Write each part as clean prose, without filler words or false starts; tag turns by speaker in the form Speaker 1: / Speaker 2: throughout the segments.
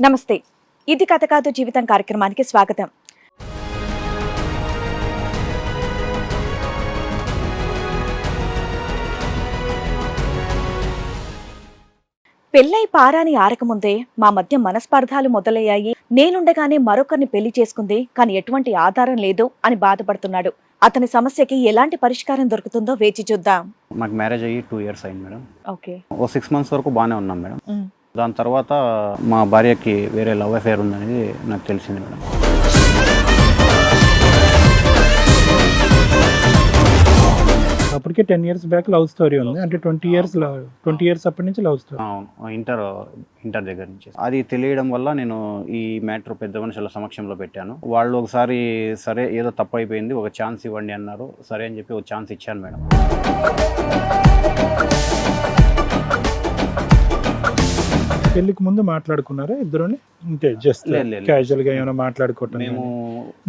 Speaker 1: నమస్తే. ఇది కథ కాదు జీవితం కార్యక్రమానికి స్వాగతం. పెళ్ళై పారాని ఆరకముందే మా మధ్య మనస్పర్ధాలు మొదలయ్యాయి. నేనుండగానే మరొకరిని పెళ్లి చేసుకుంది, కానీ ఎటువంటి ఆధారం లేదు అని బాధపడుతున్నాడు. అతని సమస్యకి ఎలాంటి పరిష్కారం దొరుకుతుందో వేచి చూద్దాం.
Speaker 2: మాకు మ్యారేజ్ అయ్యి 2 years అయింది మేడం.
Speaker 1: ఓకే.
Speaker 2: ఓ 6 months వరకు బాగానే ఉన్నాం మేడం. దాని తర్వాత మా భార్యకి వేరే లవ్ అఫేర్ ఉందనేది నాకు తెలిసింది మేడం.
Speaker 3: అప్పటికే 10 years బ్యాక్ లవ్ స్టోరీ ఉంది, అంటే 20 years అప్పటి నుంచి లవ్ స్టోరీ.
Speaker 2: ఇంటర్ దగ్గర నుంచి అది తెలియడం వల్ల నేను ఈ మ్యాటర్ పెద్ద మనుషుల సమక్షంలో పెట్టాను. వాళ్ళు ఒకసారి సరే ఏదో తప్పు అయిపోయింది, ఒక ఛాన్స్ ఇవ్వండి అన్నారు. సరే అని చెప్పి ఒక ఛాన్స్ ఇచ్చాను మేడం.
Speaker 3: పెళ్లికి ముందు మాట్లాడుకున్నారా ఇద్దరుని? అంటే జస్ట్ క్యాజువల్ గా ఏమైనా మాట్లాడుకోవటం,
Speaker 2: మేము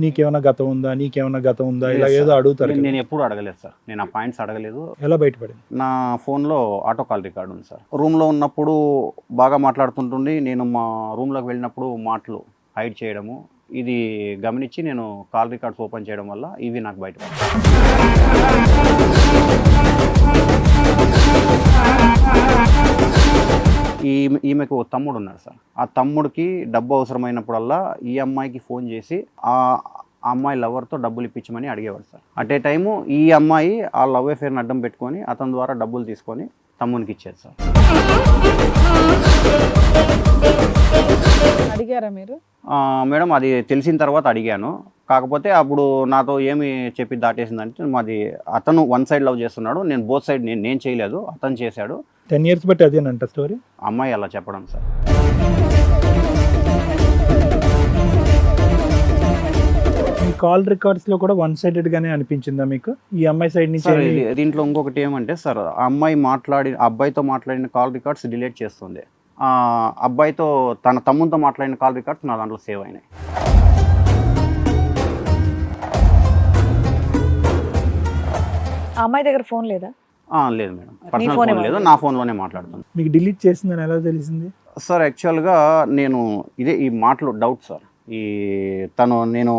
Speaker 3: నీకేమైనా గతం ఉందా ఇలా ఏదో అడుగుతారు.
Speaker 2: నేను ఎప్పుడు అడగలేదు సార్, నేను ఆ పాయింట్స్ అడగలేదు.
Speaker 3: ఎలా బయటపడింది?
Speaker 2: నా ఫోన్లో ఆటో కాల్ రికార్డు ఉంది సార్. రూమ్లో ఉన్నప్పుడు బాగా మాట్లాడుతుంటుండి, నేను మా రూమ్లోకి వెళ్ళినప్పుడు మాటలు హైడ్ చేయడము, ఇది గమనించి నేను కాల్ రికార్డ్స్ ఓపెన్ చేయడం వల్ల ఇవి నాకు బయటపడ్డాయి. ఈమెకు తమ్ముడు ఉన్నాడు సార్. ఆ తమ్ముడికి డబ్బు అవసరమైనప్పుడల్లా ఈ అమ్మాయికి ఫోన్ చేసి ఆ అమ్మాయి లవర్తో డబ్బులు ఇప్పించమని అడిగేవాడు సార్. అట్ ఏ టైము ఈ అమ్మాయి ఆ లవ్ అఫేర్ని అడ్డం పెట్టుకొని అతని ద్వారా డబ్బులు తీసుకొని తమ్మునికి ఇచ్చేది సార్.
Speaker 4: అడిగారా మీరు?
Speaker 2: మేడం అది తెలిసిన తర్వాత అడిగాను. కాకపోతే అప్పుడు నాతో ఏమి చెప్పి దాటేసిందంటే, మాది అతను వన్ సైడ్ లవ్ చేస్తున్నాడు, నేను బోత్ సైడ్ నేను చేయలేదు, అతను చేశాడు.
Speaker 3: 10 years బట్టి అదేనంట స్టోరీ.
Speaker 2: అమ్మాయి అలా చెప్పడం సార్.
Speaker 3: ఈ కాల్ రికార్డ్స్ లో కూడా వన్ సైడెడ్ గానే అనిపించిందా మీకు? ఈ అమ్మాయి సైడ్ నుంచి
Speaker 2: దీంట్లో ఇంకొకటి ఏమంటే సార్, ఆ అమ్మాయి అబ్బాయితో మాట్లాడిన కాల్ రికార్డ్స్ డిలీట్ చేస్తుంది. అబ్బాయితో తన తమ్ముతో మాట్లాడిన కాల్ రికార్డ్స్ నా దాంట్లో సేవ్ అయినాయి.
Speaker 1: ఆ అమ్మాయి దగ్గర ఫోన్ లేదా?
Speaker 2: లేదు మేడం, పర్సనల్ ఫోన్ లేదు, నా ఫోన్లోనే మాట్లాడుతాను.
Speaker 3: మీకు డిలీట్ చేసిందని ఎలా తెలిసింది
Speaker 2: సార్? యాక్చువల్గా నేను ఈ మాటలు డౌట్ సార్. నేను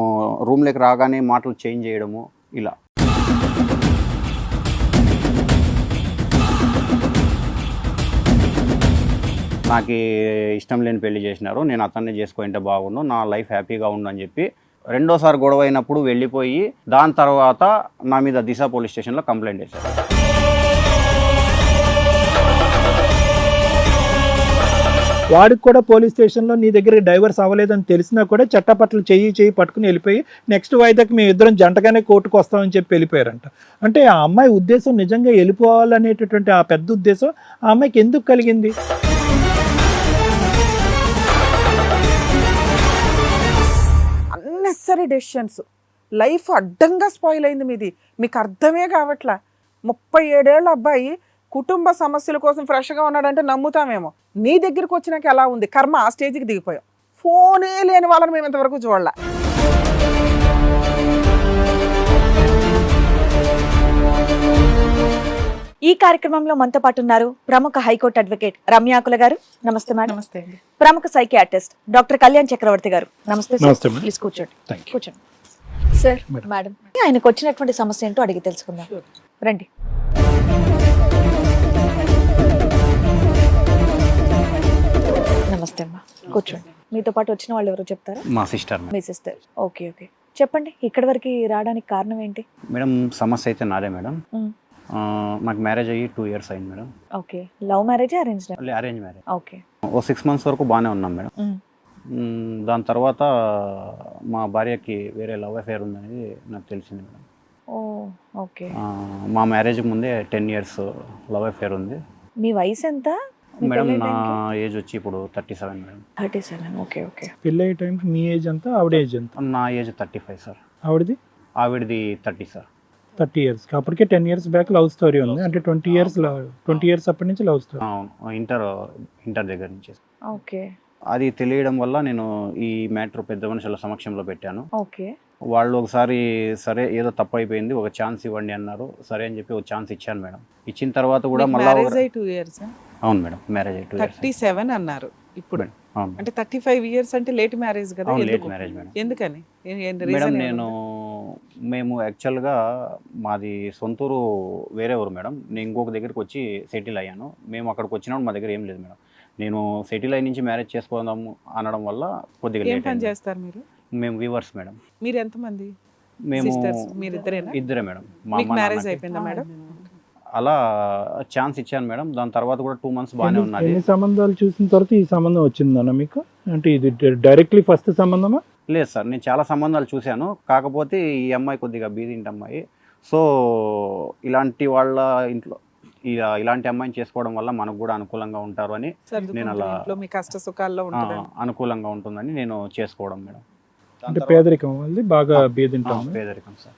Speaker 2: రూమ్లోకి రాగానే మాటలు చేంజ్ చేయడము ఇలా. నాకు ఇష్టం లేని పెళ్లి చేసినారు, నేను అతన్ని చేసుకుంటే బాగుండు, నా లైఫ్ హ్యాపీగా ఉండు అని చెప్పి రెండోసారి గొడవ అయినప్పుడు వెళ్ళిపోయి దాని తర్వాత నా మీద దిశ పోలీస్ స్టేషన్లో కంప్లైంట్ చేశారు.
Speaker 3: వాడికి కూడా పోలీస్ స్టేషన్లో నీ దగ్గర డైవర్స్ అవ్వలేదని తెలిసినా కూడా చట్టపట్ల చెయ్యి పట్టుకుని వెళ్ళిపోయి నెక్స్ట్ వాయిదాకి మేము ఇద్దరం జంటగానే కోర్టుకు వస్తామని చెప్పి వెళ్ళిపోయారంట. అంటే ఆ అమ్మాయి ఉద్దేశం నిజంగా వెళ్ళిపోవాలనేటటువంటి ఆ పెద్ద ఉద్దేశం ఆ అమ్మాయికి ఎందుకు కలిగింది?
Speaker 4: అన్నెసరీ డెసిషన్స్, లైఫ్ అడ్డంగా స్పాయిల్ అయింది మీది. మీకు అర్థమే కావట్లా. 37 ఏళ్ళ అబ్బాయి కుటుంబ సమస్యల కోసం ఫ్రెష్గా ఉన్నాడంటే నమ్ముతామేమో. నీ దగ్గరికి వచ్చినాక ఎలా ఉంది కర్మ? ఆ స్టేజ్కి దిగిపోయాం. ఫోనే లేని వాళ్ళని మేము ఇంతవరకు చూడాల.
Speaker 1: ఈ కార్యక్రమంలో మనతో పాటు ఉన్నారు ప్రముఖ హైకోర్టు అడ్వకేట్ రమ్యాకుల గారు. నమస్తే మేడం.
Speaker 4: నమస్తే.
Speaker 1: ప్రముఖ సైకియాట్రిస్ట్ డాక్టర్ కళ్యాణ్ చక్రవర్తి గారు. నమస్తే
Speaker 3: నమస్తే.
Speaker 1: ప్లీజ్ కూర్చోండి. సార్, మేడం ఆయనకు వచ్చినటువంటి సమస్య ఏంటో అడిగి తెలుసుకుందాం. రండి. నమస్తే అమ్మా, కూర్చోండి. మీతో పాటు వచ్చిన వాళ్ళు ఎవరో చెప్తారా?
Speaker 2: మా సిస్టర్.
Speaker 1: మీ సిస్టర్. ఓకే. చెప్పండి, ఇక్కడి వరకు రావడానికి కారణం ఏంటి?
Speaker 2: మేడం సమస్య అయితే నాదే మేడం. మాకు మ్యారేజ్ అయ్యి 2 years అయింది madam.
Speaker 1: Okay. Love marriage, arrange
Speaker 2: marriage.
Speaker 1: Okay.
Speaker 2: ఓ 6 months వరకు బాగానే ఉన్నాం మేడం. దాని తర్వాత మా భార్యకి వేరే లవ్ అఫేర్ ఉందనేది నాకు తెలిసింది మేడం.
Speaker 1: ఓకే.
Speaker 2: మా మ్యారేజ్కి ముందే 10 years లవ్ అఫేర్ ఉంది.
Speaker 1: మీ వయసు ఎంత
Speaker 2: మేడం? నా ఏజ్ వచ్చి ఇప్పుడు 37 మేడం.
Speaker 1: 37. ఓకే.
Speaker 3: పెళ్ళి అయ్యే టైం మీ ఏజ్ ఎంత, ఆవిడ ఏజ్ ఎంత?
Speaker 2: నా ఏజ్ 35 సార్.
Speaker 3: ఆవిడది
Speaker 2: 30 సార్.
Speaker 3: 30 years. అప్పటికే 10 years బ్యాక్ లవ్ స్టోరీ ఉంది, అంటే 20 years అప్పటి నుంచి లవ్ స్టోరీ.
Speaker 2: ఇంటర్ దగ్గర నుంచి.
Speaker 1: ఓకే.
Speaker 2: అది తెలియడం వల్ల నేను ఈ మ్యాటర్ పెద్ద మనుషుల సమక్షంలో పెట్టాను.
Speaker 1: ఓకే.
Speaker 2: వాళ్ళు ఒకసారి సరే ఏదో తప్పు అయిపోయింది, ఒక ఛాన్స్ ఇవ్వండి అన్నారు. సరే అని చెప్పి ఒక ఛాన్స్ ఇచ్చాను మేడం. ఇచ్చిన తర్వాత కూడా మళ్ళీ
Speaker 4: మ్యారేజ్ అయ్యి 2 years.
Speaker 2: అవును మేడం, మ్యారేజ్ అయ్యి 2 years.
Speaker 4: 37 అన్నారు ఇప్పుడు.
Speaker 2: అవును.
Speaker 4: అంటే 35 ఇయర్స్ అంటే లేట్ మ్యారేజ్ కదా,
Speaker 2: అవును, లేట్
Speaker 4: ఎందుకు?
Speaker 2: Marriage madam.
Speaker 4: ఎందుకని
Speaker 2: మేడం
Speaker 4: రీజన్
Speaker 2: మేము యాక్చువల్గా మాది సొంతూరు వేరే ఊరు మేడం. నేను ఇంకొక దగ్గరికి వచ్చి సెటిల్ అయ్యాను. మేము అక్కడికి వచ్చినప్పుడు మా దగ్గర ఏం లేదు మేడం. నేను సెటిల్ అయ్యి నుంచి మ్యారేజ్ చేసుకుందాము అనడం వల్ల కొద్దిగా
Speaker 4: ఏం
Speaker 2: లేట్
Speaker 4: పని
Speaker 2: అయింది.
Speaker 4: చేస్తారు మీరు?
Speaker 2: మేము వీవర్స్ మేడం.
Speaker 4: మీరు ఎంతమంది
Speaker 2: మేము
Speaker 4: సిస్టర్స్? మీరిద్దరేనా?
Speaker 2: ఇద్దరే మేడం. మా
Speaker 4: మీకు
Speaker 2: అమ్మ
Speaker 4: మ్యారేజ్
Speaker 2: నాన్నకి.
Speaker 4: అయిపోయిందా మేడం?
Speaker 2: అలా ఛాన్స్ ఇచ్చాను మేడం. దాని తర్వాత కూడా 2 months బాగానే ఉన్నది.
Speaker 3: ఎన్ని సంబంధాలు చూసిన తర్వాత ఈ సంబంధం వచ్చిందన్న మీకు? అంటే ఇది డైరెక్ట్లీ ఫస్ట్ సంబంధమా?
Speaker 2: లేదు సార్, నేను చాలా సంబంధాలు చూశాను. కాకపోతే ఈ అమ్మాయి కొద్దిగా బీదింటి అమ్మాయి. సో ఇలాంటి వాళ్ళ ఇంట్లో ఇలాంటి అమ్మాయిని చేసుకోవడం వల్ల మనకు కూడా అనుకూలంగా ఉంటారు అని, నేను అలా
Speaker 4: ఇంట్లో మీ కష్ట సుఖాల్లో ఉంటుంది.
Speaker 2: అనుకూలంగా ఉంటుందని నేను చేసుకోవడం మేడం.
Speaker 3: అంటే పేదరికం వాళ్ళది బాగా బీదింటాం.
Speaker 2: పేదరికం సార్.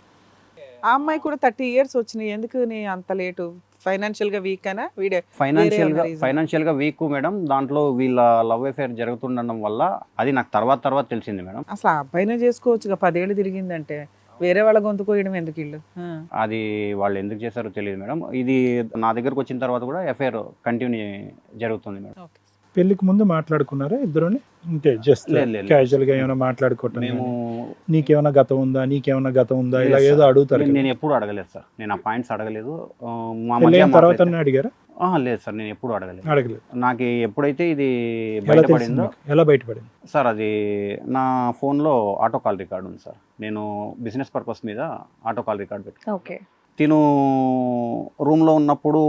Speaker 4: ఆ అమ్మాయి కూడా 30 ఇయర్స్ వచ్చినాయి, ఎందుకు నీ అంత లేటు? ఫైనాన్షియల్ గా వీక్ అయినా వీడే
Speaker 2: ఫైనాన్షియల్ గా వీక్ మేడం. దాంట్లో వీళ్ళ లవ్ అఫేర్ జరుగుతుండడం వల్ల అది నాకు తర్వాత తెలిసింది మేడం.
Speaker 4: అసలు ఆ అబ్బాయినే చేసుకోవచ్చుగా, 10 ఏళ్ళు తిరిగిందంటే. వేరే వాళ్ళ గొంతు కోయడం ఎందుకు ఇల్లు?
Speaker 2: అది వాళ్ళు ఎందుకు చేశారో తెలియదు మేడం. ఇది నా దగ్గరకు వచ్చిన తర్వాత కూడా అఫేర్ కంటిన్యూ జరుగుతుంది మేడం.
Speaker 3: పెళ్లికి ముందు మాట్లాడుకున్నారా ఇద్దరుని? అంటే జస్ట్
Speaker 2: లేదు.
Speaker 3: క్యాజువల్ గా ఏమైనా మాట్లాడుకోవటం,
Speaker 2: మేము
Speaker 3: నీకేమైనా గతం ఉందా ఇలా ఏదో అడుగుతారు కదా.
Speaker 2: నేను ఎప్పుడు అడగలేదు సార్. నేను ఆ పాయింట్స్ అడగలేదు. మా
Speaker 3: పెళ్ళైన
Speaker 2: మధ్య
Speaker 3: తర్వాత అడిగారా?
Speaker 2: లేదు సార్, నేను ఎప్పుడు అడగలేదు.
Speaker 3: నాకు
Speaker 2: ఎప్పుడైతే ఇది
Speaker 3: ఎలా
Speaker 2: బయటపడిందో
Speaker 3: తెలిసింది మీకు? ఎలా బయటపడింది?
Speaker 2: సార్, అది నా ఫోన్లో ఆటో కాల్ రికార్డ్ ఉంది సార్. నేను బిజినెస్ పర్పస్ మీద ఆటో కాల్ రికార్డ్ పెట్టి,
Speaker 1: ఓకే.
Speaker 2: తిను రూమ్లో ఉన్నప్పుడు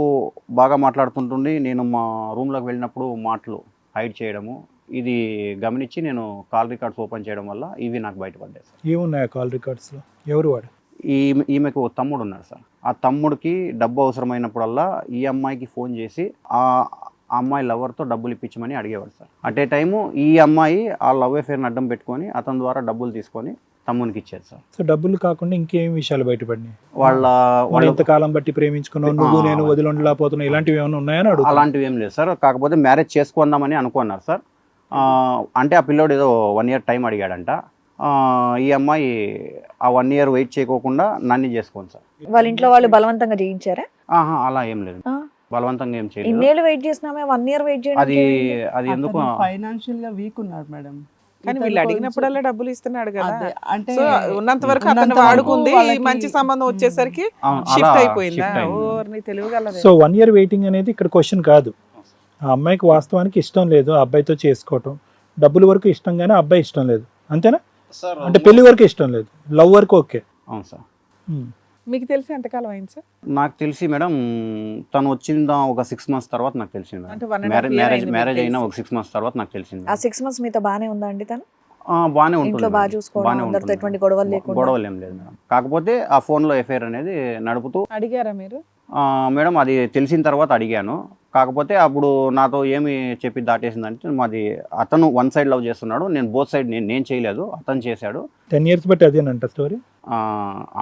Speaker 2: బాగా మాట్లాడుతుంటుండి, నేను మా రూమ్లోకి వెళ్ళినప్పుడు మాటలు హైడ్ చేయడము, ఇది గమనించి నేను కాల్ రికార్డ్స్ ఓపెన్ చేయడం వల్ల ఇవి నాకు బయటపడ్డాయి సార్.
Speaker 3: ఏమున్నాయి కాల్ రికార్డ్స్ లో? ఎవరు వాడు?
Speaker 2: ఈమెకు తమ్ముడు ఉన్నాడు సార్. ఆ తమ్ముడికి డబ్బు అవసరమైనప్పుడల్లా ఈ అమ్మాయికి ఫోన్ చేసి ఆ అమ్మాయి లవర్తో డబ్బులు ఇప్పించమని అడిగేవాడు సార్. అట్ ఏ టైము ఈ అమ్మాయి ఆ లవ్ అఫేర్ని అడ్డం పెట్టుకొని అతని ద్వారా డబ్బులు తీసుకొని తమ్మునికి ఇచ్చేది సార్.
Speaker 3: సో డబ్బులు కాకుండా ఇంకేం విషయాలు బయటపడినాయి?
Speaker 2: వాళ్ళు
Speaker 3: ఎంతకాలం బట్టి ప్రేమించుకున్నావు, నువ్వు నేను వదిలిండలేకపోతున్నా, ఇలాంటివి ఏమైనా ఉన్నాయని అడుగు.
Speaker 2: అలాంటివి ఏం లేదు సార్. కాకపోతే మ్యారేజ్ చేసుకుందామని అనుకున్నారు సార్. అంటే ఆ పిల్లోడు ఏదో 1 year టైం అడిగాడంట. ఈ అమ్మాయి ఆ 1 year వెయిట్ చేయకోకుండా నన్ను చేసుకోండి సార్.
Speaker 1: వాళ్ళ ఇంట్లో వాళ్ళు బలవంతంగా చేయించారా?
Speaker 2: అలా ఏం లేదు, బలవంతంగా ఏం చేయలేదు.
Speaker 1: ఇన్నేళ్ళు వెయిట్ చేసినామే, 1 year వెయిట్
Speaker 2: అది
Speaker 1: చేయడానికి
Speaker 2: అది ఎందుకు
Speaker 5: ఫైనాన్షియల్ గా వీక్ ఉన్నాడు మేడం.
Speaker 4: కానీ వీళ్ళు అడిగినప్పుడల్లా డబ్బులు ఇస్తున్నాడు కదా.
Speaker 5: అదే, అంటే
Speaker 4: సో ఉన్నంత వరకు అతను
Speaker 5: ఉన్నంత వరకు
Speaker 4: వాడుకుంది,
Speaker 5: వాళ్ళకి-
Speaker 4: మంచి సంబంధం వచ్చేసరికి
Speaker 2: అలా
Speaker 4: షిఫ్ట్ అయిపోయిందా?
Speaker 2: shift అయింది.
Speaker 4: ఓర్ని తెలివిగలదే.
Speaker 3: సో 1 year వెయిటింగ్ అనేది ఇక్కడ క్వశ్చన్ కాదు. ఆ అమ్మాయికి వాస్తవానికి ఇష్టం లేదు ఆ అబ్బాయితో చేసుకోవటం, డబ్బుల వరకు ఇష్టం కానీ ఆ అబ్బాయి ఇష్టం లేదు, అంతేనా? అంటే పెళ్లి వరకు ఇష్టం లేదు, లవ్ వరకు ఓకే.
Speaker 2: అవును సార్.
Speaker 4: మీకు తెలిసి ఎంతకాలం అయింది సార్?
Speaker 2: నాకు తెలిసి మేడం తను వచ్చిందా ఒక 6 months తర్వాత నాకు తెలిసింది
Speaker 4: అంటే
Speaker 2: మేడం.
Speaker 4: 1.5 year అయింది మీకు
Speaker 2: మ్యారేజ్ అయినా
Speaker 4: తెలిసి.
Speaker 2: ఒక 6 months తర్వాత నాకు తెలిసింది.
Speaker 1: ఆ 6 months మీతో బానే ఉందా అండి తను?
Speaker 2: బాగానే ఉంటుంది
Speaker 1: ఇంట్లో బాగా
Speaker 2: మేడం.
Speaker 1: చూసుకోవడం,
Speaker 2: బాగానే
Speaker 1: అందరితో
Speaker 2: ఉంటుంది
Speaker 1: ఎటువంటి
Speaker 2: మేడం.
Speaker 1: గొడవలు లేకుండా?
Speaker 2: గొడవలు ఏం లేదు మేడం. కాకపోతే ఆ ఫోన్లో ఎఫ్ఐఆర్ అనేది నడుపుతూ
Speaker 4: అడిగారా మీరు?
Speaker 2: మేడం అది తెలిసిన తర్వాత అడిగాను. కాకపోతే అప్పుడు నాతో ఏమి చెప్పి దాటేసిందంటే, మాది అతను 1 side లవ్ చేస్తున్నాడు, నేను బోత్ సైడ్ నేను చేయలేదు, అతను చేశాడు.
Speaker 3: 10 years బట్టి అదేనంట స్టోరీ.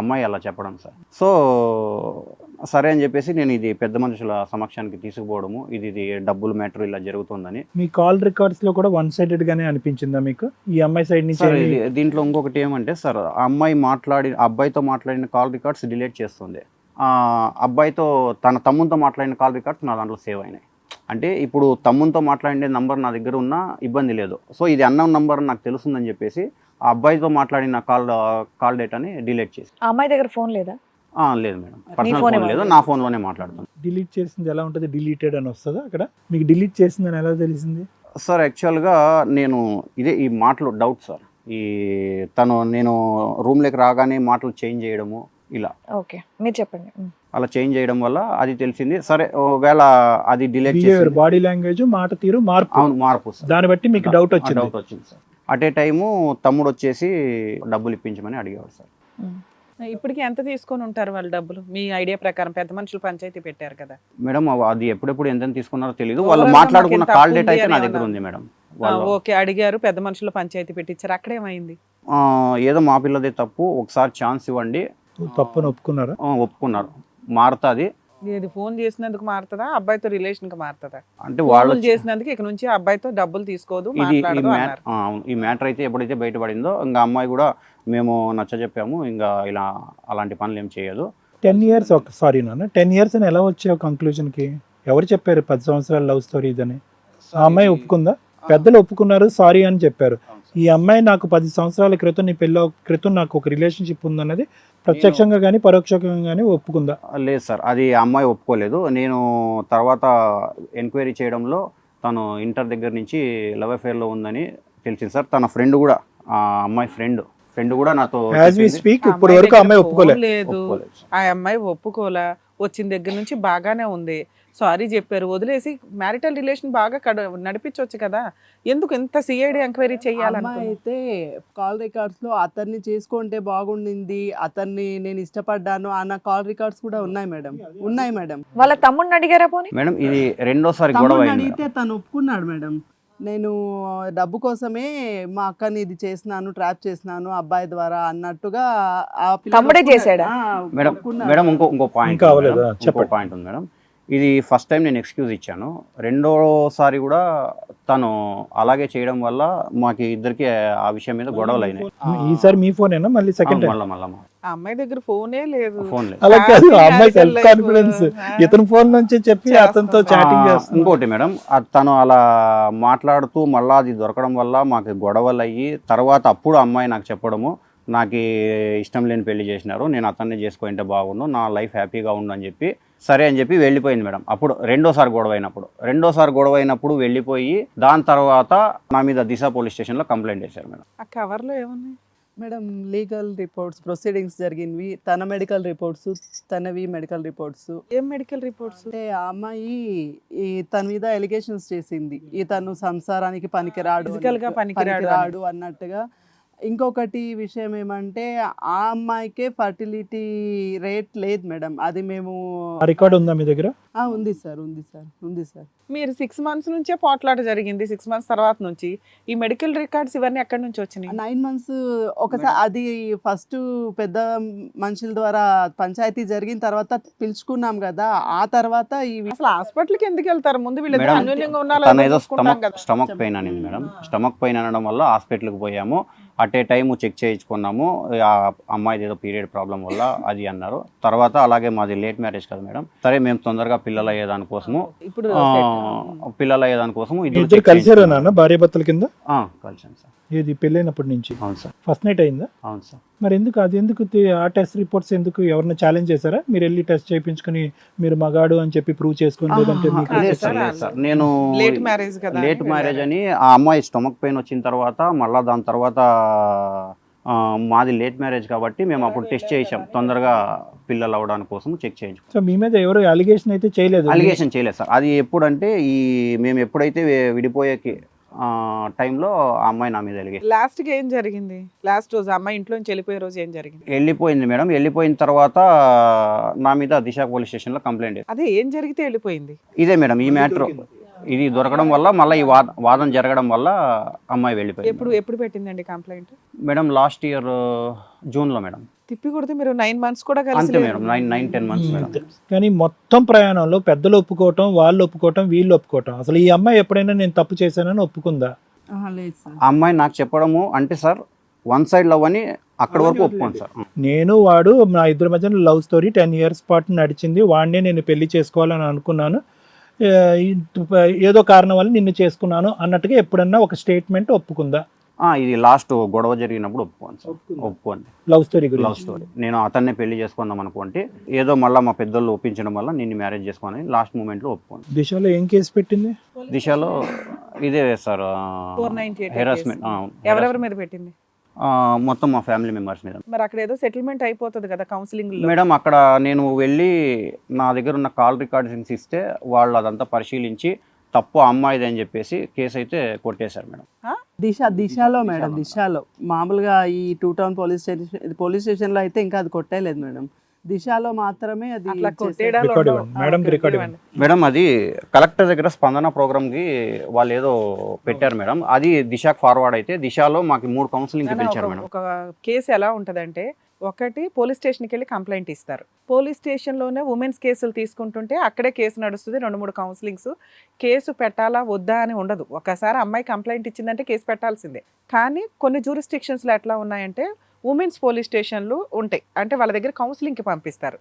Speaker 2: అమ్మాయి అలా చెప్పడం సార్. సో సరే అని చెప్పేసి నేను ఇది పెద్ద మనుషుల సమక్షానికి తీసుకుపోవడము, ఇది డబ్బుల మ్యాటర్ ఇలా జరుగుతుందని.
Speaker 3: మీ కాల్ రికార్డ్స్ లో కూడా 1-sided గానే అనిపించిందా మీకు? ఈ అమ్మాయి సైడ్ నుంచి
Speaker 2: సార్ దీంట్లో ఇంకొకటి ఏమంటే సార్, ఆ అబ్బాయితో మాట్లాడిన కాల్ రికార్డ్స్ డిలీట్ చేస్తుంది. అబ్బాయితో తన తమ్ముతో మాట్లాడిన కాల్ రికార్డ్స్ నా దాంట్లో సేవ్ అయినాయి. అంటే ఇప్పుడు తమ్ముతో మాట్లాడే నంబర్ నా దగ్గర ఉన్నా ఇబ్బంది లేదు. సో ఇది అన్నోన్ నంబర్ నాకు తెలుస్తుందని చెప్పేసి ఆ అబ్బాయితో మాట్లాడిన కాల్ డేటాని డిలీట్ చేసి.
Speaker 1: ఆ అమ్మాయి దగ్గర ఫోన్ లేదా?
Speaker 2: లేదు మేడం, పర్సనల్
Speaker 1: ఫోనే
Speaker 2: ఫోన్ లేదు, నా ఫోన్లోనే మాట్లాడుతాను.
Speaker 3: డిలీట్ చేసింది ఎలా ఉంటుంది? డిలీటెడ్ అని వస్తుందా అక్కడ? మీకు డిలీట్ చేసిందని ఎలా తెలిసింది?
Speaker 2: సార్ యాక్చువల్గా నేను ఈ మాటలు డౌట్ సార్. నేను రూమ్లోకి రాగానే మాటలు చేంజ్ చేయడము ఇలా.
Speaker 1: ఓకే, మీరు చెప్పండి.
Speaker 2: అలా చేంజ్ చేయడం వల్ల అది తెలిసింది. సరే ఒకవేళ అది డిలీట్ చేసి
Speaker 3: బాడీ లాంగ్వేజ్, మాట తీరు మార్పు.
Speaker 2: అవును, మార్పు సార్.
Speaker 3: దాన్ని బట్టి మీకు డౌట్ వచ్చింది.
Speaker 2: డౌట్ వచ్చింది సార్. అట్ ఏ టైము తమ్ముడు వచ్చేసి డబ్బులు ఇప్పించమని అడిగేవాడు సార్.
Speaker 4: ఇప్పటికి ఎంత తీసుకొని ఉంటారు వాళ్ళు డబ్బులు మీ ఐడియా ప్రకారం? పెద్ద మనుషులు పంచాయతీ పెట్టారు కదా
Speaker 2: మేడం, అది ఎప్పుడెప్పుడు ఎంత తీసుకున్నారో తెలియదు. వాళ్ళు
Speaker 4: Overall గా
Speaker 2: మాట్లాడుకున్న
Speaker 4: మాకు ఎంత
Speaker 2: కాల్
Speaker 4: అప్పు
Speaker 2: డేటా అయితే
Speaker 4: ఉంది
Speaker 2: నా
Speaker 4: అని
Speaker 2: దగ్గర
Speaker 4: ఏమన్నా?
Speaker 2: ఉంది మేడం. వాళ్ళు
Speaker 4: ఓకే, అడిగారు, పెద్ద మనుషులు పంచాయతీ పెట్టించారు, అక్కడేమైంది?
Speaker 2: ఏదో మా పిల్లదే తప్పు, ఒకసారి ఛాన్స్ ఇవ్వండి.
Speaker 3: తప్పును ఒప్పుకున్నారా?
Speaker 2: ఒప్పుకున్నారు. మారుతుంది
Speaker 4: ఇది ఫోన్ చేసినందుకు మారుతుందా, అబ్బాయితో రిలేషన్ కి మారుతుందా?
Speaker 2: అంటే వాళ్ళు
Speaker 4: ఫోన్లు చేసినందుకు ఇక నుంచి అబ్బాయితో డబ్బులు తీసుకోదు,
Speaker 2: అవును, ఈ మ్యాటర్ అయితే ఎప్పుడైతే బయటపడిందో ఇంకా అమ్మాయి కూడా మేము నచ్చజెప్పాము, ఇంకా ఇలా అలాంటి పనులు ఏం చేయదు.
Speaker 3: 10 years సారీ నాన్న, 10 years అని ఎలా వచ్చావు కంక్లూజన్ కి? ఎవరు చెప్పారు 10 సంవత్సరాల లవ్ స్టోరీ ఇదని? ఆ అమ్మాయి ఒప్పుకుందా? పెద్దలు ఒప్పుకున్నారు, సారీ అని చెప్పారు. ఈ అమ్మాయి నాకు 10 సంవత్సరాల క్రితం నీ పెళ్ళి క్రితం నాకు ఒక రిలేషన్షిప్ ఉందన్నది ప్రత్యక్షంగా కానీ పరోక్షంగా కానీ ఒప్పుకుందా?
Speaker 2: లేదు సార్, అది ఆ అమ్మాయి ఒప్పుకోలేదు. నేను తర్వాత ఎంక్వైరీ చేయడంలో తను ఇంటర్ దగ్గర నుంచి లవ్ అఫేర్లో ఉందని తెలిసింది సార్. తన ఫ్రెండ్ కూడా, ఆ అమ్మాయి ఫ్రెండ్ కూడా నాతో
Speaker 3: యాజ్ వి స్పీక్ ఇప్పటి వరకు ఆ అమ్మాయి ఒప్పుకోలేదు.
Speaker 4: లేదు, ఆ అమ్మాయి ఒప్పుకోలా. వచ్చిన దగ్గర నుంచి బాగానే ఉంది, సారీ చెప్పారు, వదిలేసి మ్యారిటల్ రిలేషన్ బాగా నడిపించవచ్చు కదా. ఎందుకు ఇంత సిఐడి ఎంక్వైరీ
Speaker 5: అమ్మాయి
Speaker 4: చేయాలనుకున్నా?
Speaker 5: అయితే కాల్ రికార్డ్స్ లో అతన్ని చేసుకుంటే బాగుండింది, అతన్ని నేను ఇష్టపడ్డాను అన్న కాల్ రికార్డ్స్ కూడా ఉన్నాయి మేడం. ఉన్నాయి మేడం.
Speaker 1: వాళ్ళ తమ్ముడిని అడిగారా పోనీ?
Speaker 2: మేడం ఇది రెండోసారి గొడవ
Speaker 5: తమ్ముడిని
Speaker 2: అయింది
Speaker 5: అడిగితే తను ఒప్పుకున్నాడు మేడం. నేను డబ్బు కోసమే మా అక్కని ఇది చేసినాను, ట్రాప్ చేసినాను అబ్బాయి ద్వారా అన్నట్టుగా ఆ పిల్ల
Speaker 1: తమ్ముడే
Speaker 5: ఒప్పుకున్నాడు.
Speaker 1: చేశాడా?
Speaker 2: మేడం.
Speaker 5: ఒప్పుకున్నాడు.
Speaker 2: మేడం ఇంకో పాయింట్
Speaker 3: ఇంకా అవ్వలేదా?
Speaker 2: ఇంకో
Speaker 3: చెప్పండి.
Speaker 2: పాయింట్ ఉంది మేడం. ఇది ఫస్ట్ టైం నేను ఎక్స్క్యూజ్ ఇచ్చాను. రెండోసారి కూడా తను అలాగే చేయడం వల్ల మాకు ఇద్దరికి ఆ విషయం మీద గొడవలు అయినాయి.
Speaker 3: ఈసారి మీ ఫోనేనా మళ్ళీ సెకండ్ టైం?
Speaker 2: మళ్ళా
Speaker 4: ఆ అమ్మాయి దగ్గర ఫోనే లేదు.
Speaker 2: ఫోన్ లేదు.
Speaker 3: అలా కాదు, ఆ అమ్మాయి
Speaker 4: Casual
Speaker 3: సెల్ఫ్
Speaker 4: life.
Speaker 3: కాన్ఫిడెన్స్ ఇతని ఫోన్ నుంచి చెప్పి అతనితో చాటింగ్ చేస్తుంది.
Speaker 2: ఇంకోటి మేడం, తను అలా మాట్లాడుతూ మళ్ళా అది దొరకడం వల్ల మాకు గొడవలు అయ్యి తర్వాత అప్పుడు అమ్మాయి నాకు చెప్పడము, నాకు ఇష్టం లేని పెళ్లి చేసినారు, నేను అతన్ని చేసుకుంటే బాగుండు, నా లైఫ్ హ్యాపీగా ఉండు అని చెప్పి సరే అని చెప్పి వెళ్ళిపోయింది మేడం. అప్పుడు రెండోసారి గొడవ అయినప్పుడు వెళ్ళిపోయి దాని తర్వాత నా మీద దిశ పోలీస్ స్టేషన్లో కంప్లైంట్ చేశారు మేడం.
Speaker 4: ఆ కవర్ లో ఏమున్నాయి?
Speaker 5: మేడం లీగల్ రిపోర్ట్స్, ప్రొసీడింగ్స్ జరిగినవి, తన మెడికల్ రిపోర్ట్స్, తనవి మెడికల్ రిపోర్ట్స్.
Speaker 4: ఏం మెడికల్ రిపోర్ట్స్?
Speaker 5: అంటే ఆ అమ్మాయి తన మీద ఎలిగేషన్స్ చేసింది, తను సంసారానికి పనికిరాడు,
Speaker 4: Physical గా పనికిరాడు
Speaker 5: పనికిరాడు అన్నట్టుగా. ఇంకొకటి విషయం ఏమంటే ఆ అమ్మాయికే ఫర్టిలిటీ రేట్ లేదు మేడం. అది మేము
Speaker 3: రికార్డ్ ఉందా మీ దగ్గర?
Speaker 5: ఉంది సార్.
Speaker 4: మీరు 6 months నుంచే పోట్లాట జరిగింది. 6 months తర్వాత నుంచి ఈ మెడికల్ రికార్డ్స్ ఇవన్నీ ఎక్కడి నుంచి వచ్చినాయి?
Speaker 5: 9 months ఒకసారి అది ఫస్ట్ పెద్ద మనుషుల ద్వారా పంచాయతీ జరిగిన తర్వాత పిలుచుకున్నాం కదా, ఆ తర్వాత ఇవి
Speaker 4: అసలు హాస్పిటల్కి ఎందుకు వెళ్తారు? ముందు వీళ్ళిద్దరు
Speaker 2: మేడం,
Speaker 4: అన్యోన్యంగా
Speaker 2: తను
Speaker 4: ఉన్నారో
Speaker 2: ఏదో
Speaker 4: చూసుకుంటాం కదా.
Speaker 2: స్టమక్ పెయిన్ అనింది మేడం. స్టమక్ పెయిన్ అనడం వల్ల హాస్పిటల్కి పోయాము. అట్ ఏ టైము చెక్ చేయించుకున్నాము. ఆ అమ్మాయిది ఏదో పీరియడ్ ప్రాబ్లం వల్ల అది అన్నారు. తర్వాత అలాగే మాది లేట్ మ్యారేజ్ కదా మేడం, సరే మేము తొందరగా పిల్లలు అయ్యేదానికోసము
Speaker 4: ఇప్పుడు
Speaker 3: ఇద్దరు కలిసారా నాన్న భార్యాభర్తల కింద?
Speaker 2: కలిసాను సార్.
Speaker 3: ఏది పెళ్ళైనప్పటి నుంచి
Speaker 2: అవును సార్.
Speaker 3: ఫస్ట్ నైట్ అయిందా?
Speaker 2: అవును సార్.
Speaker 3: మరి ఎందుకు అది ఎందుకు ఆ టెస్ట్ రిపోర్ట్స్ ఎందుకు ఎవరైనా ఛాలెంజ్ చేశారా? మీరు వెళ్ళి టెస్ట్ చేయించుకుని మీరు మగాడు అని చెప్పి ప్రూవ్ చేసుకుని లేదంటే మీకు
Speaker 4: అదే
Speaker 2: లేదు సార్, లేదు సార్. నేను
Speaker 4: లేట్ మ్యారేజ్ కదా.
Speaker 2: లేట్ మ్యారేజ్ అని ఆ అమ్మాయి స్టమక్ పెయిన్ వచ్చిన తర్వాత మళ్ళీ దాని తర్వాత మాది లేట్ మ్యారేజ్ కాబట్టి మేము అప్పుడు టెస్ట్ చేయించాం, తొందరగా పిల్లలు అవడానికి కోసం చెక్ చేయించాం.
Speaker 3: సో మీ మీద ఎవరు అలిగేషన్ అయితే చేయలేదు?
Speaker 2: అలిగేషన్ చేయలేదు సార్. అది ఎప్పుడంటే మేము ఎప్పుడైతే విడిపోయే టైంలో ఆ అమ్మాయి నా మీద అలిగేషన్.
Speaker 4: లాస్ట్ కి ఏం జరిగింది? లాస్ట్ రోజు అమ్మాయి ఇంట్లో నుంచి వెళ్ళిపోయే రోజు ఏం జరిగింది?
Speaker 2: వెళ్ళిపోయింది మేడం. వెళ్ళిపోయిన తర్వాత నా మీద దిశ పోలీస్ స్టేషన్లో కంప్లైంట్.
Speaker 4: అదే ఏం జరిగితే వెళ్ళిపోయింది?
Speaker 2: ఇదే మేడం ఈ మ్యాటర్, ఇది దొరకడం వల్ల మళ్ళీ ఈ వాదన జరగడం వల్ల అమ్మాయి వెళ్ళిపోయింది.
Speaker 4: ఎప్పుడు పెట్టిందండి కంప్లైంట్?
Speaker 2: మేడం లాస్ట్ ఇయర్ జూన్లో మేడం.
Speaker 4: తిప్పి కొడితే మీరు 9 months కూడా కలిసి
Speaker 2: అంతే మేడం, 9-10 months మేడం.
Speaker 3: కానీ మొత్తం ప్రయాణంలో పెద్దలు ఒప్పుకోవటం, వాళ్ళు ఒప్పుకోవటం, వీళ్ళు ఒప్పుకోవటం, అసలు ఈ అమ్మాయి ఎప్పుడైనా నేను తప్పు చేశానని ఒప్పుకుందా?
Speaker 5: లేదు సార్.
Speaker 2: ఆ అమ్మాయి నాకు చెప్పడము అంటే సార్ వన్ సైడ్ లవ్ అని అక్కడ వరకు ఒప్పుకోండి సార్.
Speaker 3: నేను వాడు నా ఇద్దరి మధ్యన లవ్ స్టోరీ 10 years పాటు నడిచింది, వాడినే నేను పెళ్లి చేసుకోవాలని అనుకున్నాను, ఏదో కారణం వల్ల నిన్ను చేసుకున్నాను అన్నట్టుగా ఎప్పుడన్నా ఒక స్టేట్మెంట్ ఒప్పుకుందా?
Speaker 2: ఇది లాస్ట్ గొడవ జరిగినప్పుడు ఒప్పుకోండి సార్, ఒప్పుకోండి.
Speaker 3: లవ్ స్టోరీ
Speaker 2: లవ్
Speaker 3: గురించి
Speaker 2: స్టోరీ నేను అతన్నే పెళ్లి చేసుకుందాం అనుకుంటే ఏదో మళ్ళీ మా పెద్దోళ్ళు ఒప్పించడం వల్ల నిన్ను మ్యారేజ్ చేసుకోని లాస్ట్ మూమెంట్లో ఒప్పుకోండి.
Speaker 3: దిశలో ఏం కేసు పెట్టింది?
Speaker 2: దిశలో ఇదే సార్
Speaker 4: 498
Speaker 2: హెరాస్మెంట్.
Speaker 4: ఎవరెవరి మీద పెట్టింది?
Speaker 2: మొత్తం మా ఫ్యామిలీ మెంబర్స్ మీద.
Speaker 4: మరి అక్కడ ఏదో సెటిల్మెంట్ అయిపోతుంది కదా కౌన్సిలింగ్ లో.
Speaker 2: మేడం అక్కడ నేను వెళ్ళి నా దగ్గర ఉన్న కాల్ రికార్డింగ్స్ ఇస్తే వాళ్ళు అదంతా పరిశీలించి తప్పు అమ్మాయిది అని చెప్పేసి కేసు అయితే కొట్టేశారు మేడం.
Speaker 5: దిశలో మేడం, దిశలో మామూలుగా ఈ 2 town పోలీస్ స్టేషన్లో అయితే ఇంకా అది కొట్టేయలేదు మేడం. దిశలో మాత్రమే అది
Speaker 4: అట్లా
Speaker 5: చేశారు.
Speaker 4: కొట్టేయడాలు
Speaker 3: రికార్డ్
Speaker 4: ఉండవు.
Speaker 3: ఇవ్వండి మేడం, రికార్డ్ ఇవ్వండి.
Speaker 2: మేడం అది కలెక్టర్ దగ్గర స్పందన ప్రోగ్రామ్కి వాళ్ళు ఏదో పెట్టారు మేడం, అది దిశకు ఫార్వర్డ్ అయితే దిశలో మాకు 3 కౌన్సిలింగ్ పిలిచారు మేడం.
Speaker 4: ఒక కేసు ఎలా ఉంటదంటే, ఒకటి పోలీస్ స్టేషన్కి వెళ్ళి కంప్లైంట్ ఇస్తారు. పోలీస్ స్టేషన్లోనే ఉమెన్స్ కేసులు తీసుకుంటుంటే అక్కడే కేసు నడుస్తుంది, 2-3 కౌన్సిలింగ్స్. కేసు పెట్టాలా వద్దా అని ఉండదు. ఒకసారి అమ్మాయి కంప్లైంట్ ఇచ్చిందంటే కేసు పెట్టాల్సిందే. కానీ కొన్ని జ్యూరిస్డిక్షన్స్లో ఎట్లా ఉన్నాయంటే ఉమెన్స్ పోలీస్ స్టేషన్లు ఉంటాయి, అంటే వాళ్ళ దగ్గర కౌన్సిలింగ్కి పంపిస్తారు.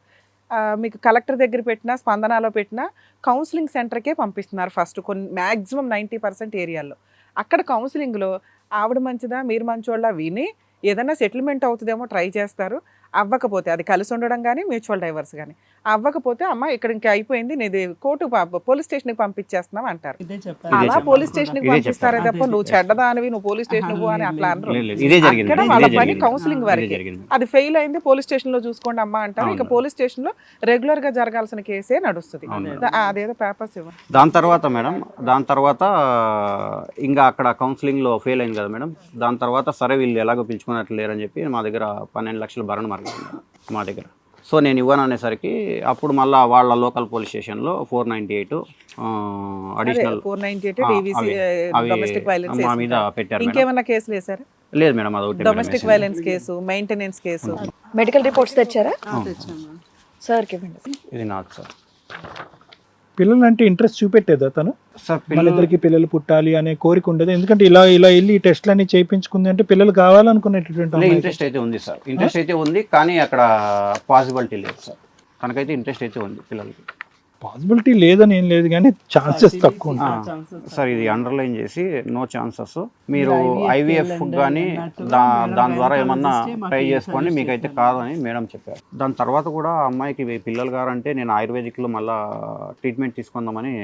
Speaker 4: మీకు కలెక్టర్ దగ్గర పెట్టినా స్పందనలో పెట్టినా కౌన్సిలింగ్ సెంటర్కే పంపిస్తున్నారు ఫస్ట్, కొన్ని మ్యాక్సిమం 90% ఏరియాల్లో. అక్కడ కౌన్సిలింగ్లో ఆవిడ మంచిదా మీరు మంచోళ్ళ విని ఏదైనా సెటిల్మెంట్ అవుతుందేమో ట్రై చేస్తారు. అవ్వకపోతే అది కలిసి ఉండడం కానీ మ్యూచువల్ డైవర్స్ కానీ అవ్వకపోతే అమ్మ ఇక్కడ ఇంకా అయిపోయింది నీది కోర్టు పోలీస్ స్టేషన్కి పంపించేస్తున్నాం అంటారు.
Speaker 5: ఇదే
Speaker 4: అలా
Speaker 2: చెప్పారు.
Speaker 4: పోలీస్ స్టేషన్కి
Speaker 2: ఇదే
Speaker 4: పంపిస్తారే
Speaker 2: చెప్పారు.
Speaker 4: తప్ప నువ్వు చెడ్డదానివి నువ్వు పోలీస్ స్టేషన్ పో అని అట్లా అనరు.
Speaker 2: ఇదే జరిగింది.
Speaker 4: అక్కడ
Speaker 2: ఇదే
Speaker 4: వాళ్ళ పని
Speaker 2: జరిగింది.
Speaker 4: కౌన్సిలింగ్
Speaker 2: ఇదే
Speaker 4: వరకే.
Speaker 2: జరిగింది.
Speaker 4: అది ఫెయిల్ అయింది పోలీస్ స్టేషన్ లో చూసుకోండి అమ్మా అంటారు. ఇక
Speaker 2: అవును.
Speaker 4: పోలీస్ స్టేషన్ లో రెగ్యులర్ గా జరగాల్సిన కేసే నడుస్తుంది.
Speaker 2: అవును.
Speaker 4: అదేదో పేపర్స్ ఇవ్వండి.
Speaker 2: దాని తర్వాత ఇంకా అక్కడ కౌన్సిలింగ్లో ఫెయిల్ అయింది కదా మేడం. దాని తర్వాత సరే వీళ్ళు ఎలాగో పిలుచుకున్నట్లు లేరని చెప్పి మా దగ్గర 12 లక్షలు భరణ మార్గం మా దగ్గర. సో నేను ఇవ్వను అనేసరికి అప్పుడు మళ్ళీ వాళ్ళ లోకల్ పోలీస్ స్టేషన్లో 498 అడిషనల్
Speaker 4: 498 డొమెస్టిక్ వైలెన్స్
Speaker 2: మా మీద పెట్టారు మేడం.
Speaker 4: ఇంకేమన్నా కేసులు వేసారు?
Speaker 2: లేదు మేడం, అదొకటి
Speaker 4: domestic violence case, maintenance case.
Speaker 1: Medical reports తెచ్చారా?
Speaker 5: తెచ్చాము.
Speaker 1: సార్కి ఇవ్వండి.
Speaker 2: ఇది నాకు సార్.
Speaker 3: పిల్లలంటే ఇంట్రెస్ట్ చూపెట్టేదా తను?
Speaker 2: సార్
Speaker 3: వాళ్ళిద్దరికి పిల్లలు పుట్టాలి అనే కోరిక ఉండదు. ఎందుకంటే ఇలా వెళ్ళి ఈ టెస్ట్లన్నీ చేయించుకుంది అంటే పిల్లలు కావాలనుకునేటటువంటి అమ్మాయి.
Speaker 2: ఇంట్రెస్ట్ అయితే ఉంది సార్, ఇంట్రెస్ట్ అయితే ఉంది, కానీ అక్కడ పాసిబిలిటీ లేదు సార్. తనకైతే ఇంట్రెస్ట్ అయితే ఉంది పిల్లలకి.
Speaker 3: పాసిబిలిటీ లేదని ఏం లేదు కానీ ఛాన్సెస్ తక్కువ ఉంటాయి.
Speaker 2: సార్ ఇది అండర్లైన్ చేసి నో ఛాన్సెస్, మీరు ఐవీఎఫ్ కానీ దాని ద్వారా ఏమన్నా ట్రై చేసుకోండి, మీకైతే కాదని మేడం చెప్పారు. దాని తర్వాత కూడా ఆ అమ్మాయికి పిల్లలు గారంటే నేను ఆయుర్వేదిక్లో మళ్ళీ ట్రీట్మెంట్ తీసుకుందామని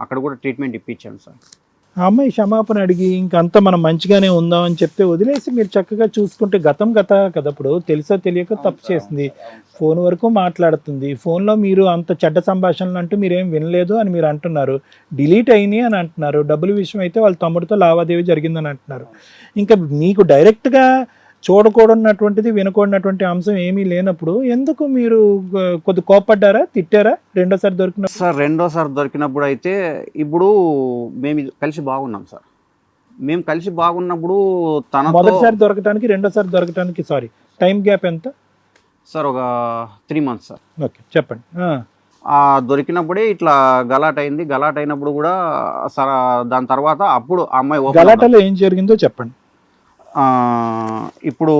Speaker 2: అక్కడ కూడా ట్రీట్మెంట్ ఇప్పించాను సార్.
Speaker 3: ఆ అమ్మాయి క్షమాపణ అడిగి ఇంకంతా మనం మంచిగానే ఉందాం అని చెప్తే వదిలేసి మీరు చక్కగా చూసుకుంటే గతం కదా. ఇప్పుడు తెలుసో తెలియక తప్పు చేసింది, ఫోన్ వరకు మాట్లాడుతుంది, ఫోన్లో మీరు అంత చెడ్డ సంభాషణలు అంటూ మీరేం వినలేదు అని మీరు అంటున్నారు, డిలీట్ అయినాయి అని అంటున్నారు, డబ్బుల విషయం అయితే వాళ్ళ తమ్ముడితో లావాదేవీ జరిగిందని అంటున్నారు. ఇంకా మీకు డైరెక్ట్గా చూడకూడనటువంటిది వినకూడనటువంటి అంశం ఏమీ లేనప్పుడు ఎందుకు మీరు కొద్ది కోపడ్డారా, తిట్టారా రెండోసారి దొరికిన?
Speaker 2: సార్ రెండోసారి దొరికినప్పుడు అయితే ఇప్పుడు మేము కలిసి బాగున్నాం సార్. మేము కలిసి బాగున్నప్పుడు
Speaker 3: మొదటిసారి దొరకటానికి రెండోసారి దొరకటానికి టైం గ్యాప్ ఎంత
Speaker 2: సార్? ఒక 3 months సార్.
Speaker 3: ఓకే చెప్పండి.
Speaker 2: దొరికినప్పుడే ఇట్లా గలాట్ అయింది. గలాట్ అయినప్పుడు కూడా సార్ దాని తర్వాత అప్పుడు ఆ అమ్మాయి
Speaker 3: గలాటలో ఏం జరిగిందో చెప్పండి.
Speaker 2: ఇప్పుడు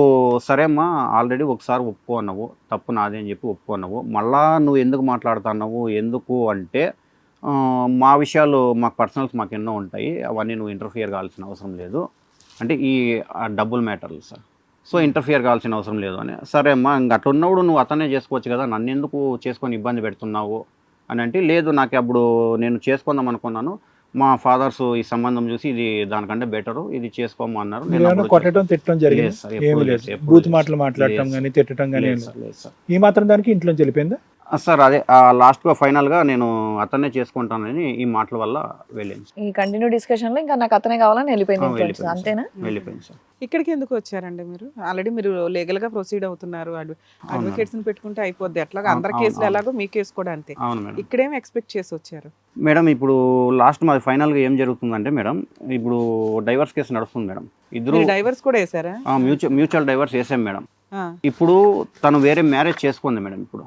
Speaker 2: సరే అమ్మా, ఆల్రెడీ ఒకసారి ఒప్పుకో అన్నావు, తప్పు నాదే అని చెప్పి ఒప్పుకో అన్నావు, మళ్ళా నువ్వు ఎందుకు మాట్లాడుతున్నావు, ఎందుకు అంటే మా విషయాలు మాకు పర్సనల్స్ మాకు ఎన్నో ఉంటాయి, అవన్నీ నువ్వు ఇంటర్ఫియర్ కావాల్సిన అవసరం లేదు అంటే ఈ డబ్బుల్ మ్యాటర్లు సార్. సో ఇంటర్ఫియర్ కావాల్సిన అవసరం లేదు అని. సరే అమ్మా, ఇంక అట్లా ఉన్నప్పుడు నువ్వు అతనే చేసుకోవచ్చు కదా, నన్ను ఎందుకు చేసుకొని ఇబ్బంది పెడుతున్నావు అని అంటే, లేదు నాకు అప్పుడు నేను చేసుకుందాం అనుకున్నాను, మా ఫాదర్స్ ఈ సంబంధం చూసి ఇది దానికంటే బెటరు, ఇది చేసుకోమో అన్నారు.
Speaker 3: కొట్టడం తిట్టడం జరిగింది? ఏమీ లేదు. బూత్ మాటలు మాట్లాడటం కానీ తిట్టడం కానీ ఈ మాత్రం దానికి ఇంట్లో వెళ్ళిపోయిందా
Speaker 2: సార్? అదే లాస్ట్గా ఫైనల్గా నేను అతనే చేసుకుంటానని ఈ మాటల వల్ల వెళ్ళింది.
Speaker 1: ఈ కంటిన్యూ డిస్కషన్ లో ఇంకా నాకు అతనే కావాలని వెళ్ళిపోయింది. అంతేనా?
Speaker 2: వెళ్ళిపోయింది సార్.
Speaker 4: ఇక్కడికి ఎందుకు వచ్చారండి మీరు? ఆల్రెడీ మీరు లీగల్ గా ప్రొసీడ్ అవుతున్నారు, అడ్వకేట్స్ ని పెట్టుకుంటే అయిపోద్ది. ఎట్లాగా అందరి కేసులు ఎలాగో మీ కేసు కూడా అంతే.
Speaker 2: అవును మేడం.
Speaker 4: ఇక్కడేం ఎక్స్పెక్ట్ చేసి వచ్చారు
Speaker 2: మేడం? ఇప్పుడు లాస్ట్ మాది ఫైనల్గా ఏం జరుగుతుందంటే మేడం, ఇప్పుడు డైవర్స్ కేసు నడుస్తుంది మేడం. ఇద్దరు
Speaker 4: డైవర్స్ కూడా వేసారా?
Speaker 2: మ్యూచువల్ డైవర్స్ వేసాం మేడం. ఇప్పుడు తను వేరే మ్యారేజ్ చేసుకుంది మేడం. ఇప్పుడు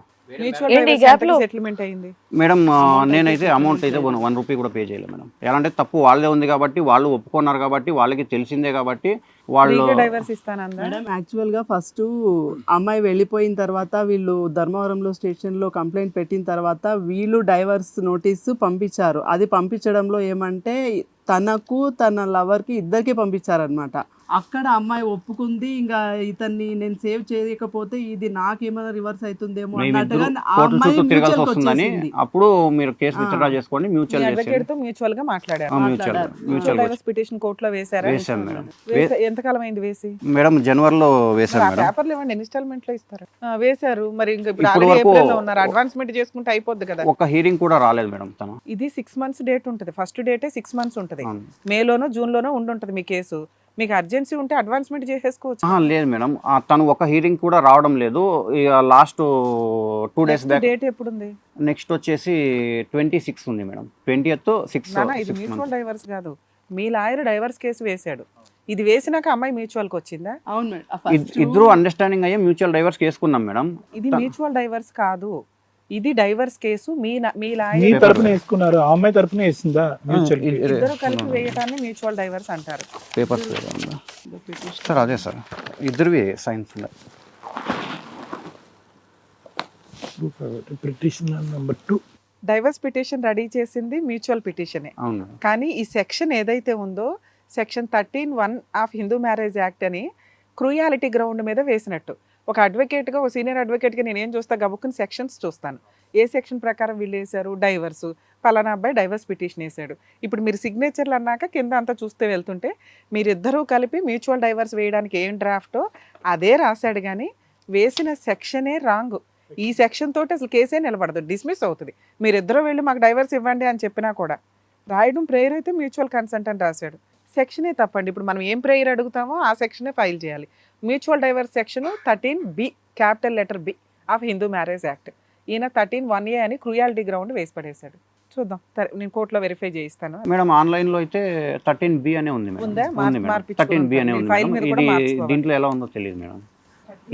Speaker 4: సెటిల్మెంట్ అయింది
Speaker 2: మేడం. నేనైతే అమౌంట్ అయితే 1 రూపీ కూడా పే చేయలేదు మేడం. ఎలా అంటే తప్పు వాళ్ళదే ఉంది కాబట్టి, వాళ్ళు ఒప్పుకున్నారు కాబట్టి, వాళ్ళకి తెలిసిందే కాబట్టి వాళ్ళు
Speaker 4: డైవర్స్ ఇస్తానన్నారు.
Speaker 5: మేడం యాక్చువల్ గా ఫస్ట్ అమ్మాయి వెళ్ళిపోయిన తర్వాత వీళ్ళు ధర్మవరంలో స్టేషన్ లో కంప్లైంట్ పెట్టిన తర్వాత వీళ్ళు డైవర్స్ నోటీసు పంపించారు. అది పంపించడంలో ఏమంటే తనకు తన లవర్కి ఇద్దరికి పంపించారనమాట. అక్కడ అమ్మాయి ఒప్పుకుంది, ఇంకా ఇతన్ని నేను సేవ్ చేయకపోతే ఇది నాకేమైనా రివర్స్ అవుతుందేమో అన్నట్టుగా
Speaker 2: తిరగాల్సి వస్తుందని అప్పుడు మీరు కేసు విత్డ్రా చేసుకోండి,
Speaker 4: మ్యూచువల్ గా మాట్లాడారు. డైవర్స్ పిటిషన్ కోర్టులో వేశారా?
Speaker 2: వేసాం మేడం.
Speaker 4: ఎంతకాలం అయింది వేసి?
Speaker 2: మేడం జనవరిలో వేసాం మేడం.
Speaker 4: పేపర్లు ఇవ్వండి, ఇన్స్టాల్మెంట్ లో ఇస్తారు. వేశారు మరి, ఇంకా ఏప్రిల్ లో ఉన్నారు, అడ్వాన్స్మెంట్ చేసుకుంటే అయిపోద్ది కదా.
Speaker 2: ఒక హీరింగ్ కూడా రాలేదు మేడం. తను
Speaker 4: ఇది 6 months డేట్ ఉంటుంది, ఫస్ట్ డేటే 6 months ఉంటుంది. మేలోనో జూన్లోనో ఉండుంటది మీ కేసు. మీకు అర్జెన్సీ ఉంటే అడ్వాన్స్మెంట్ చేసేసుకోవచ్చు.
Speaker 2: లేదు మేడం, తను ఒక హీరింగ్ కూడా రావడం లేదు. ఇక లాస్ట్ 2 days బ్యాక్
Speaker 4: డేట్ ఎప్పుడు ఉంది?
Speaker 2: నెక్స్ట్ వచ్చేసి 26 ఉంది మేడం. 20th 6.
Speaker 4: ఇది మ్యూచువల్ డైవర్స్ కాదు, మీ లాయర్ డైవర్స్ కేసు వేశాడు. ఇది వేసినాక అమ్మాయి మ్యూచువల్ కి వచ్చిందా?
Speaker 5: అవును మేడం.
Speaker 2: ఇద్దరు అండర్స్టాండింగ్ అయ్యే మ్యూచువల్ డైవర్స్ వేసుకున్నాం మేడం.
Speaker 4: ఇది మ్యూచువల్ డైవర్స్ కాదు, ఇది డైవర్స్ కేసు. మీ
Speaker 3: లాయర్ తరపున వేసుకున్నారు, ఆ అమ్మాయి తరపున వేసిందా? మ్యూచువల్
Speaker 4: ఇద్దరు కలిపి వేయటాన్ని మ్యూచువల్ డైవర్స్ అంటారు.
Speaker 2: పేపర్స్ సార్ అదే సార్, ఇద్దరివి సైన్స్ ఉన్నాయి.
Speaker 3: Petition number 2
Speaker 4: divorce petition ready చేసింది మ్యూచువల్ పిటిషనే. కానీ ఈ సెక్షన్ ఏదైతే ఉందో section 13(1) of Hindu marriage act అని క్రూయాలిటీ గ్రౌండ్ మీద వేసినట్టు. ఒక అడ్వకేట్గా, ఒక సీనియర్ అడ్వకేట్గా నేనేం చూస్తా, గబుక్కుని సెక్షన్స్ చూస్తాను. ఏ సెక్షన్ ప్రకారం వీళ్ళు వేశారు, డైవర్సు, పలానా అబ్బాయి డైవర్స్ పిటిషన్ వేశాడు. ఇప్పుడు మీరు సిగ్నేచర్లు అన్నాక కింద అంతా చూస్తే వెళ్తుంటే మీరిద్దరూ కలిపి మ్యూచువల్ డైవర్స్ వేయడానికి ఏం డ్రాఫ్టో అదే రాశాడు, కానీ వేసిన సెక్షనే రాంగ్. ఈ సెక్షన్ తోటి అసలు కేసే నిలబడదు, డిస్మిస్ అవుతుంది. మీరిద్దరూ వెళ్ళి మాకు డైవర్స్ ఇవ్వండి అని చెప్పినా కూడా రాయడం ప్రేయర్ అయితే మ్యూచువల్ కన్సెంట్ అని రాశాడు. సెక్షనే తప్పండి. ఇప్పుడు మనం ఏం ప్రేయర్ అడుగుతామో ఆ సెక్షనే ఫైల్ చేయాలి. Mutual divorce section 13(b) capital letter B of Hindu marriage act. ఈయన 13(1)A అని క్రూయాలిటీ గ్రౌండ్ వేసి పడేశాడు. చూద్దాం, నేను కోర్టులో వెరిఫై చేయిస్తాను.
Speaker 2: మేడం ఆన్లైన్లో అయితే 13B అనే ఉంది మేడం.
Speaker 4: ఉందా?
Speaker 2: ఉంది మేడం, 13B అనే ఉంది
Speaker 4: ఫైల్ మీద
Speaker 2: మేడం.
Speaker 4: కూడా
Speaker 2: ఇది
Speaker 4: మార్చుకోవాలి.
Speaker 2: దీంట్లో ఎలా ఉందో తెలియదు మేడం.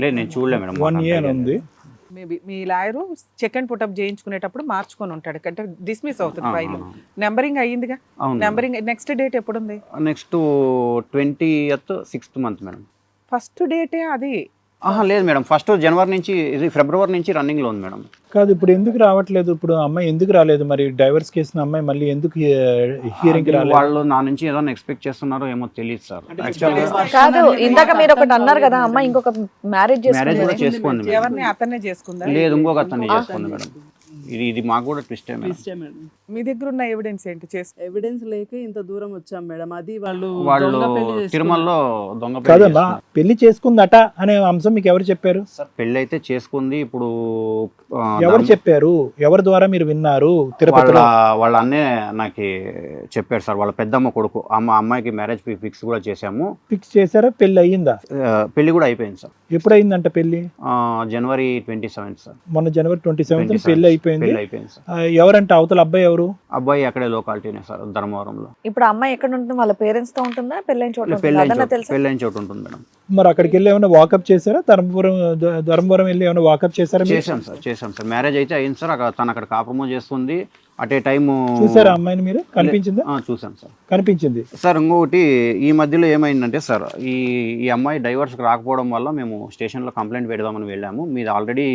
Speaker 2: లేదు, నేను చూడలే మేడం.
Speaker 3: 1A అని ఉంది.
Speaker 4: మేబీ మీ లాయరు చెక్ అండ్ పుటప్ చేయించుకునేటప్పుడు మార్చుకొని ఉంటాడు, అంటే డిస్మిస్ అవుతుంది ఫైల్. నెంబరింగ్ అయ్యిందిగా.
Speaker 2: అవును.
Speaker 4: నెంబరింగ్ నెక్స్ట్ డేట్ ఎప్పుడు ఉంది?
Speaker 2: Next 20th 6th month madam.
Speaker 4: First డేటే అది.
Speaker 2: లేదు మేడం, ఫస్ట్ జనవరి నుంచి, ఇది ఫిబ్రవరి నుంచి రన్నింగ్లో ఉంది మేడం.
Speaker 3: కాదు, ఇప్పుడు ఎందుకు రావట్లేదు? ఇప్పుడు అమ్మాయి ఎందుకు రాలేదు? మరి డైవర్స్ కేసు అమ్మాయి మళ్ళీ ఎందుకు హియరింగ్ రాలేదు?
Speaker 2: వాళ్ళు నా నుంచి ఏదైనా ఎక్స్పెక్ట్ చేస్తున్నారో ఏమో తెలియదు సార్. యాక్చువల్గా
Speaker 1: కాదు, ఇందాక మీరు ఒకటి అన్నారు కదా, అమ్మాయి ఇంకొక మ్యారేజ్
Speaker 2: మ్యారేజ్ కూడా
Speaker 1: చేసుకుంది.
Speaker 2: చేసుకోండి మేడం.
Speaker 4: ఎవరిని అతన్నే చేసుకుందా?
Speaker 2: లేదు, ఇంకొక అతన్ని చేసుకుంది మేడం. ఇది మాకు కూడా ట్విస్టే మేడం.
Speaker 5: మేడం.
Speaker 4: మీ దగ్గర ఉన్న ఎవిడెన్స్ ఏంటి?
Speaker 5: ఎవిడెన్స్ లేక ఇంత దూరం వచ్చాం మేడం. అది వాళ్ళు
Speaker 2: వాళ్ళు
Speaker 5: దొంగ పెళ్లి చేసుకున్నారు.
Speaker 2: తిరుమలలో దొంగ పెళ్లి
Speaker 3: కాదమ్మా,
Speaker 2: చేసుకున్నారు.
Speaker 3: పెళ్లి చేసుకుందట అనే అంశం మీకు ఎవరు చెప్పారు?
Speaker 2: పెళ్లి అయితే చేసుకుంది. ఇప్పుడు
Speaker 3: ఎవరు చెప్పారు? ఎవరి ద్వారా మీరు విన్నారు?
Speaker 2: వాళ్ళ
Speaker 3: తిరుపతిలో
Speaker 2: వాళ్ళ అన్నే నాకు చెప్పాడు సార్. వాళ్ళ పెద్దమ్మ కొడుకు. అమ్మాయికి మ్యారేజ్ ఫిక్స్ కూడా చేశాము.
Speaker 3: ఫిక్స్ చేశారా? పెళ్లి అయ్యిందా?
Speaker 2: పెళ్లి కూడా అయిపోయింది సార్.
Speaker 3: ఎప్పుడు అయిందంట పెళ్లి?
Speaker 2: జనవరి 27 సార్.
Speaker 3: మొన్న జనవరి 27 పెళ్లి అయిపోయింది.
Speaker 2: పెళ్లి అయిపోయింది సార్.
Speaker 3: ఎవరంటే అవతల అబ్బాయి ఎవరు?
Speaker 2: అబ్బాయి అక్కడే లోకాలిటీనే సార్, ధర్మవరంలో.
Speaker 1: ఇప్పుడు అమ్మాయి ఎక్కడ ఉంటుంది? వాళ్ళ పేరెంట్స్ తో ఉంటుందా? పెళ్ళైన చోట ఉంటుందా? తెలుసా?
Speaker 2: పెళ్ళైన చోటు ఉంటుంది మేడం.
Speaker 3: మరి అక్కడికి వెళ్ళి ఏమైనా వాకప్ చేశారా? ధర్మవరం వెళ్ళి ఏమైనా వాకప్ చేశారా?
Speaker 2: చేశాం సార్. మ్యారేజ్ అయితే అయింది సార్. తను అక్కడ కాపురమో చేస్తుంది. అటే టైం
Speaker 3: చూసారా అమ్మాయిని మీరు? కనిపించిందా?
Speaker 2: చూసాం సార్.
Speaker 3: కనిపించింది
Speaker 2: సార్. ఇంకొకటి ఈ మధ్యలో ఏమైందంటే సార్, ఈ అమ్మాయి డైవర్స్కి రాకపోవడం వల్ల మేము స్టేషన్లో కంప్లైంట్ పెడదామని వెళ్ళాము. మీది ఆల్రెడీ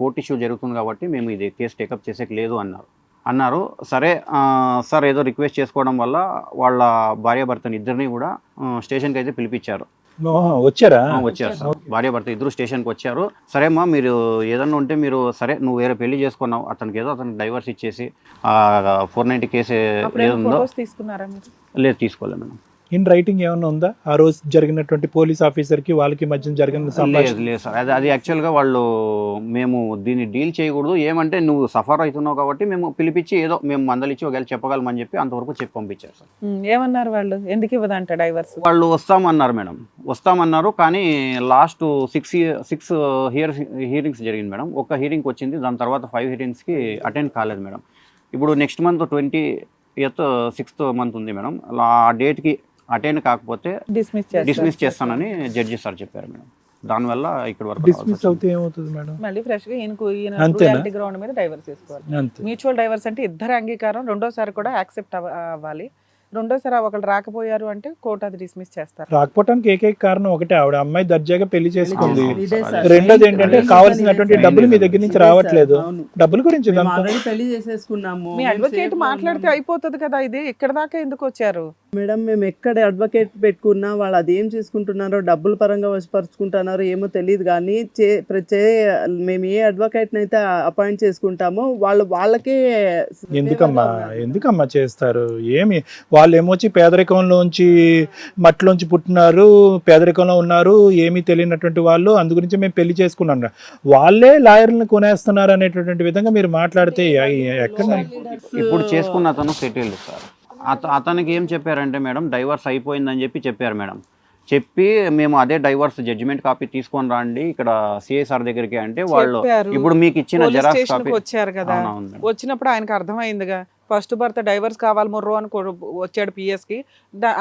Speaker 2: కోర్టు ఇష్యూ జరుగుతుంది కాబట్టి మేము ఇది కేసు టేకప్ చేసేకి లేదు అన్నారు. సరే సార్, ఏదో రిక్వెస్ట్ చేసుకోవడం వల్ల వాళ్ళ భార్యాభర్తని ఇద్దరిని కూడా స్టేషన్కి అయితే పిలిపించారు.
Speaker 3: వచ్చారా?
Speaker 2: వచ్చారు సార్. భార్యాభర్త ఇద్దరు స్టేషన్కి వచ్చారు. సరే అమ్మా, మీరు ఏదన్నా ఉంటే మీరు, సరే నువ్వు వేరే పెళ్లి చేసుకున్నావు, అతనికి డైవర్స్ ఇచ్చేసి 490 కేసు ఏదుందో.
Speaker 4: తీసుకున్నారా మీరు?
Speaker 2: లేదు, తీసుకోలేదు మేడం.
Speaker 3: ఇన్ రైటింగ్ ఏమైనా ఉందా? ఆ రోజు జరిగినటువంటి పోలీస్ ఆఫీసర్ కి వాళ్ళకి మధ్య జరిగిన సంభాషణ?
Speaker 2: లేదు సార్. అది యాక్చువల్గా వాళ్ళు, మేము దీన్ని డీల్ చేయకూడదు, ఏమంటే నువ్వు సఫర్ అవుతున్నావు కాబట్టి మేము పిలిపించి ఏదో మేము మందలిచ్చి ఒకవేళ చెప్పగలమని చెప్పి అంతవరకు చెప్పి పంపించారు సార్.
Speaker 4: ఏమన్నారు వాళ్ళు? ఎందుకు ఇవ్వదంట డైవర్స్?
Speaker 2: వాళ్ళు వస్తామన్నారు మేడం, వస్తామన్నారు. కానీ లాస్ట్ 6 హియరింగ్స్ జరిగింది మేడం. ఒక హియరింగ్కి వచ్చింది, దాని తర్వాత 5 హియరింగ్స్కి అటెండ్ కాలేదు మేడం. ఇప్పుడు next month 20th 6th month ఉంది మేడం. ఆ డేట్కి అటెండ్ కాకపోతే డిస్మిస్ చేస్తానని జడ్జి సార్ చెప్పారు మేడం. దానివల్ల ఇక్కడ వరకు
Speaker 3: డిస్మిస్ అవుతే ఏమవుతుంది మేడం?
Speaker 4: మళ్ళీ ఫ్రెష్ గా
Speaker 3: అంతేనా?
Speaker 4: గ్రౌండ్ మీద డైవర్స్ చేసుకోవాలి.
Speaker 3: అంతే.
Speaker 4: మ్యూచువల్ డైవర్స్ అంటే ఇద్దరు అంగీకారం, రెండోసారి కూడా యాక్సెప్ట్ అవ్వాలి. రెండోసారి ఒకళ్ళు రాకపోయారు అంటే కోర్టు అది డిస్మిస్ చేస్తారు.
Speaker 3: రాకపోవడానికి ఏకైక కారణం ఒకటే, ఆవిడ అమ్మాయి దర్జాగా పెళ్లి చేసుకుంది.
Speaker 5: ఇదే సార్.
Speaker 3: రెండోది ఏంటంటే కావాల్సినటువంటి డబ్బులు మీ దగ్గర నుంచి రావట్లేదు.
Speaker 5: అవును.
Speaker 3: డబ్బుల గురించి
Speaker 5: మేము
Speaker 3: ఇదంతా.
Speaker 5: ఆల్రెడీ పెళ్లి చేసేసుకున్నాము.
Speaker 4: మీ అడ్వకేట్ మాట్లాడితే అయిపోతుంది కదా, ఇది ఇక్కడ దాకా ఎందుకు వచ్చారు?
Speaker 5: మేడం, మేము ఎక్కడ అడ్వకేట్ పెట్టుకున్నా వాళ్ళు అదేం చేసుకుంటున్నారో, డబ్బుల పరంగా వశపరుచుకుంటున్నారో ఏమో తెలియదు. కానీ మేము ఏ అడ్వకేట్ని అయితే అపాయింట్ చేసుకుంటామో వాళ్ళకే.
Speaker 3: ఎందుకమ్మా చేస్తారు? ఏమి వాళ్ళు ఏమొచ్చి పేదరికంలోంచి మట్టిలోంచి పుట్టినారు, పేదరికంలో ఉన్నారు, ఏమీ తెలియనటువంటి వాళ్ళు, అందు గురించి మేము పెళ్లి చేసుకున్నాం. వాళ్ళే లాయర్లను కొనేస్తున్నారు అనేటటువంటి విధంగా మీరు మాట్లాడితే ఎక్కడ?
Speaker 2: ఇప్పుడు చేసుకున్న అతను సెటిల్డ్ సార్. అతనికి ఏం చెప్పారంటే మేడం, డైవర్స్ అయిపోయిందని చెప్పారు మేడం. చెప్పి మేము అదే డైవర్స్ జడ్జిమెంట్ కాపీ తీసుకొని రండి ఇక్కడ సిఐసార్ దగ్గరికి అంటే, వాళ్ళు ఇప్పుడు మీకు ఇచ్చిన జెరాక్స్ కాపీ
Speaker 4: వచ్చారు కదా, వచ్చినప్పుడు ఆయనకు అర్థమైందిగా ఫస్ట్ భర్త డైవర్స్ కావాలి మొర్రో అని వచ్చాడు పిఎస్కి.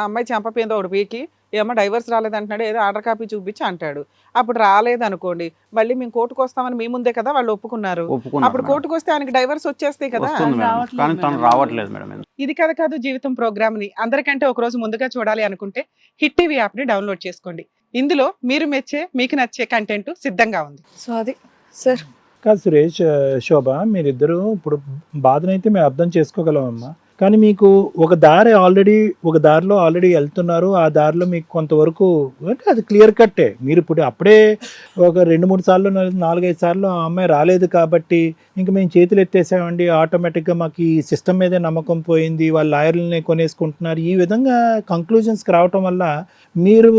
Speaker 4: అమ్మాయి చంపపోయింది ఒకటి పీకి, ఏమో డైవర్స్ రాలేదంటున్నాడు, ఏదో ఆర్డర్ కాపీ చూపించి అంటాడు. అప్పుడు రాలేదనుకోండి, మళ్ళీ మేము కోర్టుకు వస్తామని మీ ముందే కదా వాళ్ళు ఒప్పుకున్నారు. అప్పుడు కోర్టుకు వస్తే ఆయనకి డైవర్స్ వచ్చేస్తాయి కదా.
Speaker 2: కానీ తను రావట్లేదు మేడం.
Speaker 4: ఇది కథ కాదు జీవితం ప్రోగ్రామ్ ని అందరికంటే ఒక రోజు ముందుగా చూడాలి అనుకుంటే హిట్ టీవీ యాప్ ని డౌన్లోడ్ చేసుకోండి. ఇందులో మీరు మెచ్చే, మీకు నచ్చే కంటెంట్ సిద్ధంగా ఉంది.
Speaker 1: సో అది సార్.
Speaker 3: కాదు సురేష్, శోభ, మీరిద్దరు ఇప్పుడు బాధనైతే మేము అర్థం చేసుకోగలమమ్మా. కానీ మీకు ఒక దారిలో ఆల్రెడీ వెళ్తున్నారు. ఆ దారిలో మీకు కొంతవరకు అంటే అది క్లియర్ కట్టే. మీరు ఇప్పుడు అప్పుడే ఒక 2-3 సార్లు 4-5 సార్లు ఆ అమ్మాయి రాలేదు కాబట్టి ఇంక మేము చేతులు ఎత్తేసామండి, ఆటోమేటిక్గా మాకు ఈ సిస్టమ్ మీదే నమ్మకం పోయింది, వాళ్ళ లాయర్లని కొనేసుకుంటున్నారు, ఈ విధంగా కంక్లూజన్స్కి రావటం వల్ల మీరు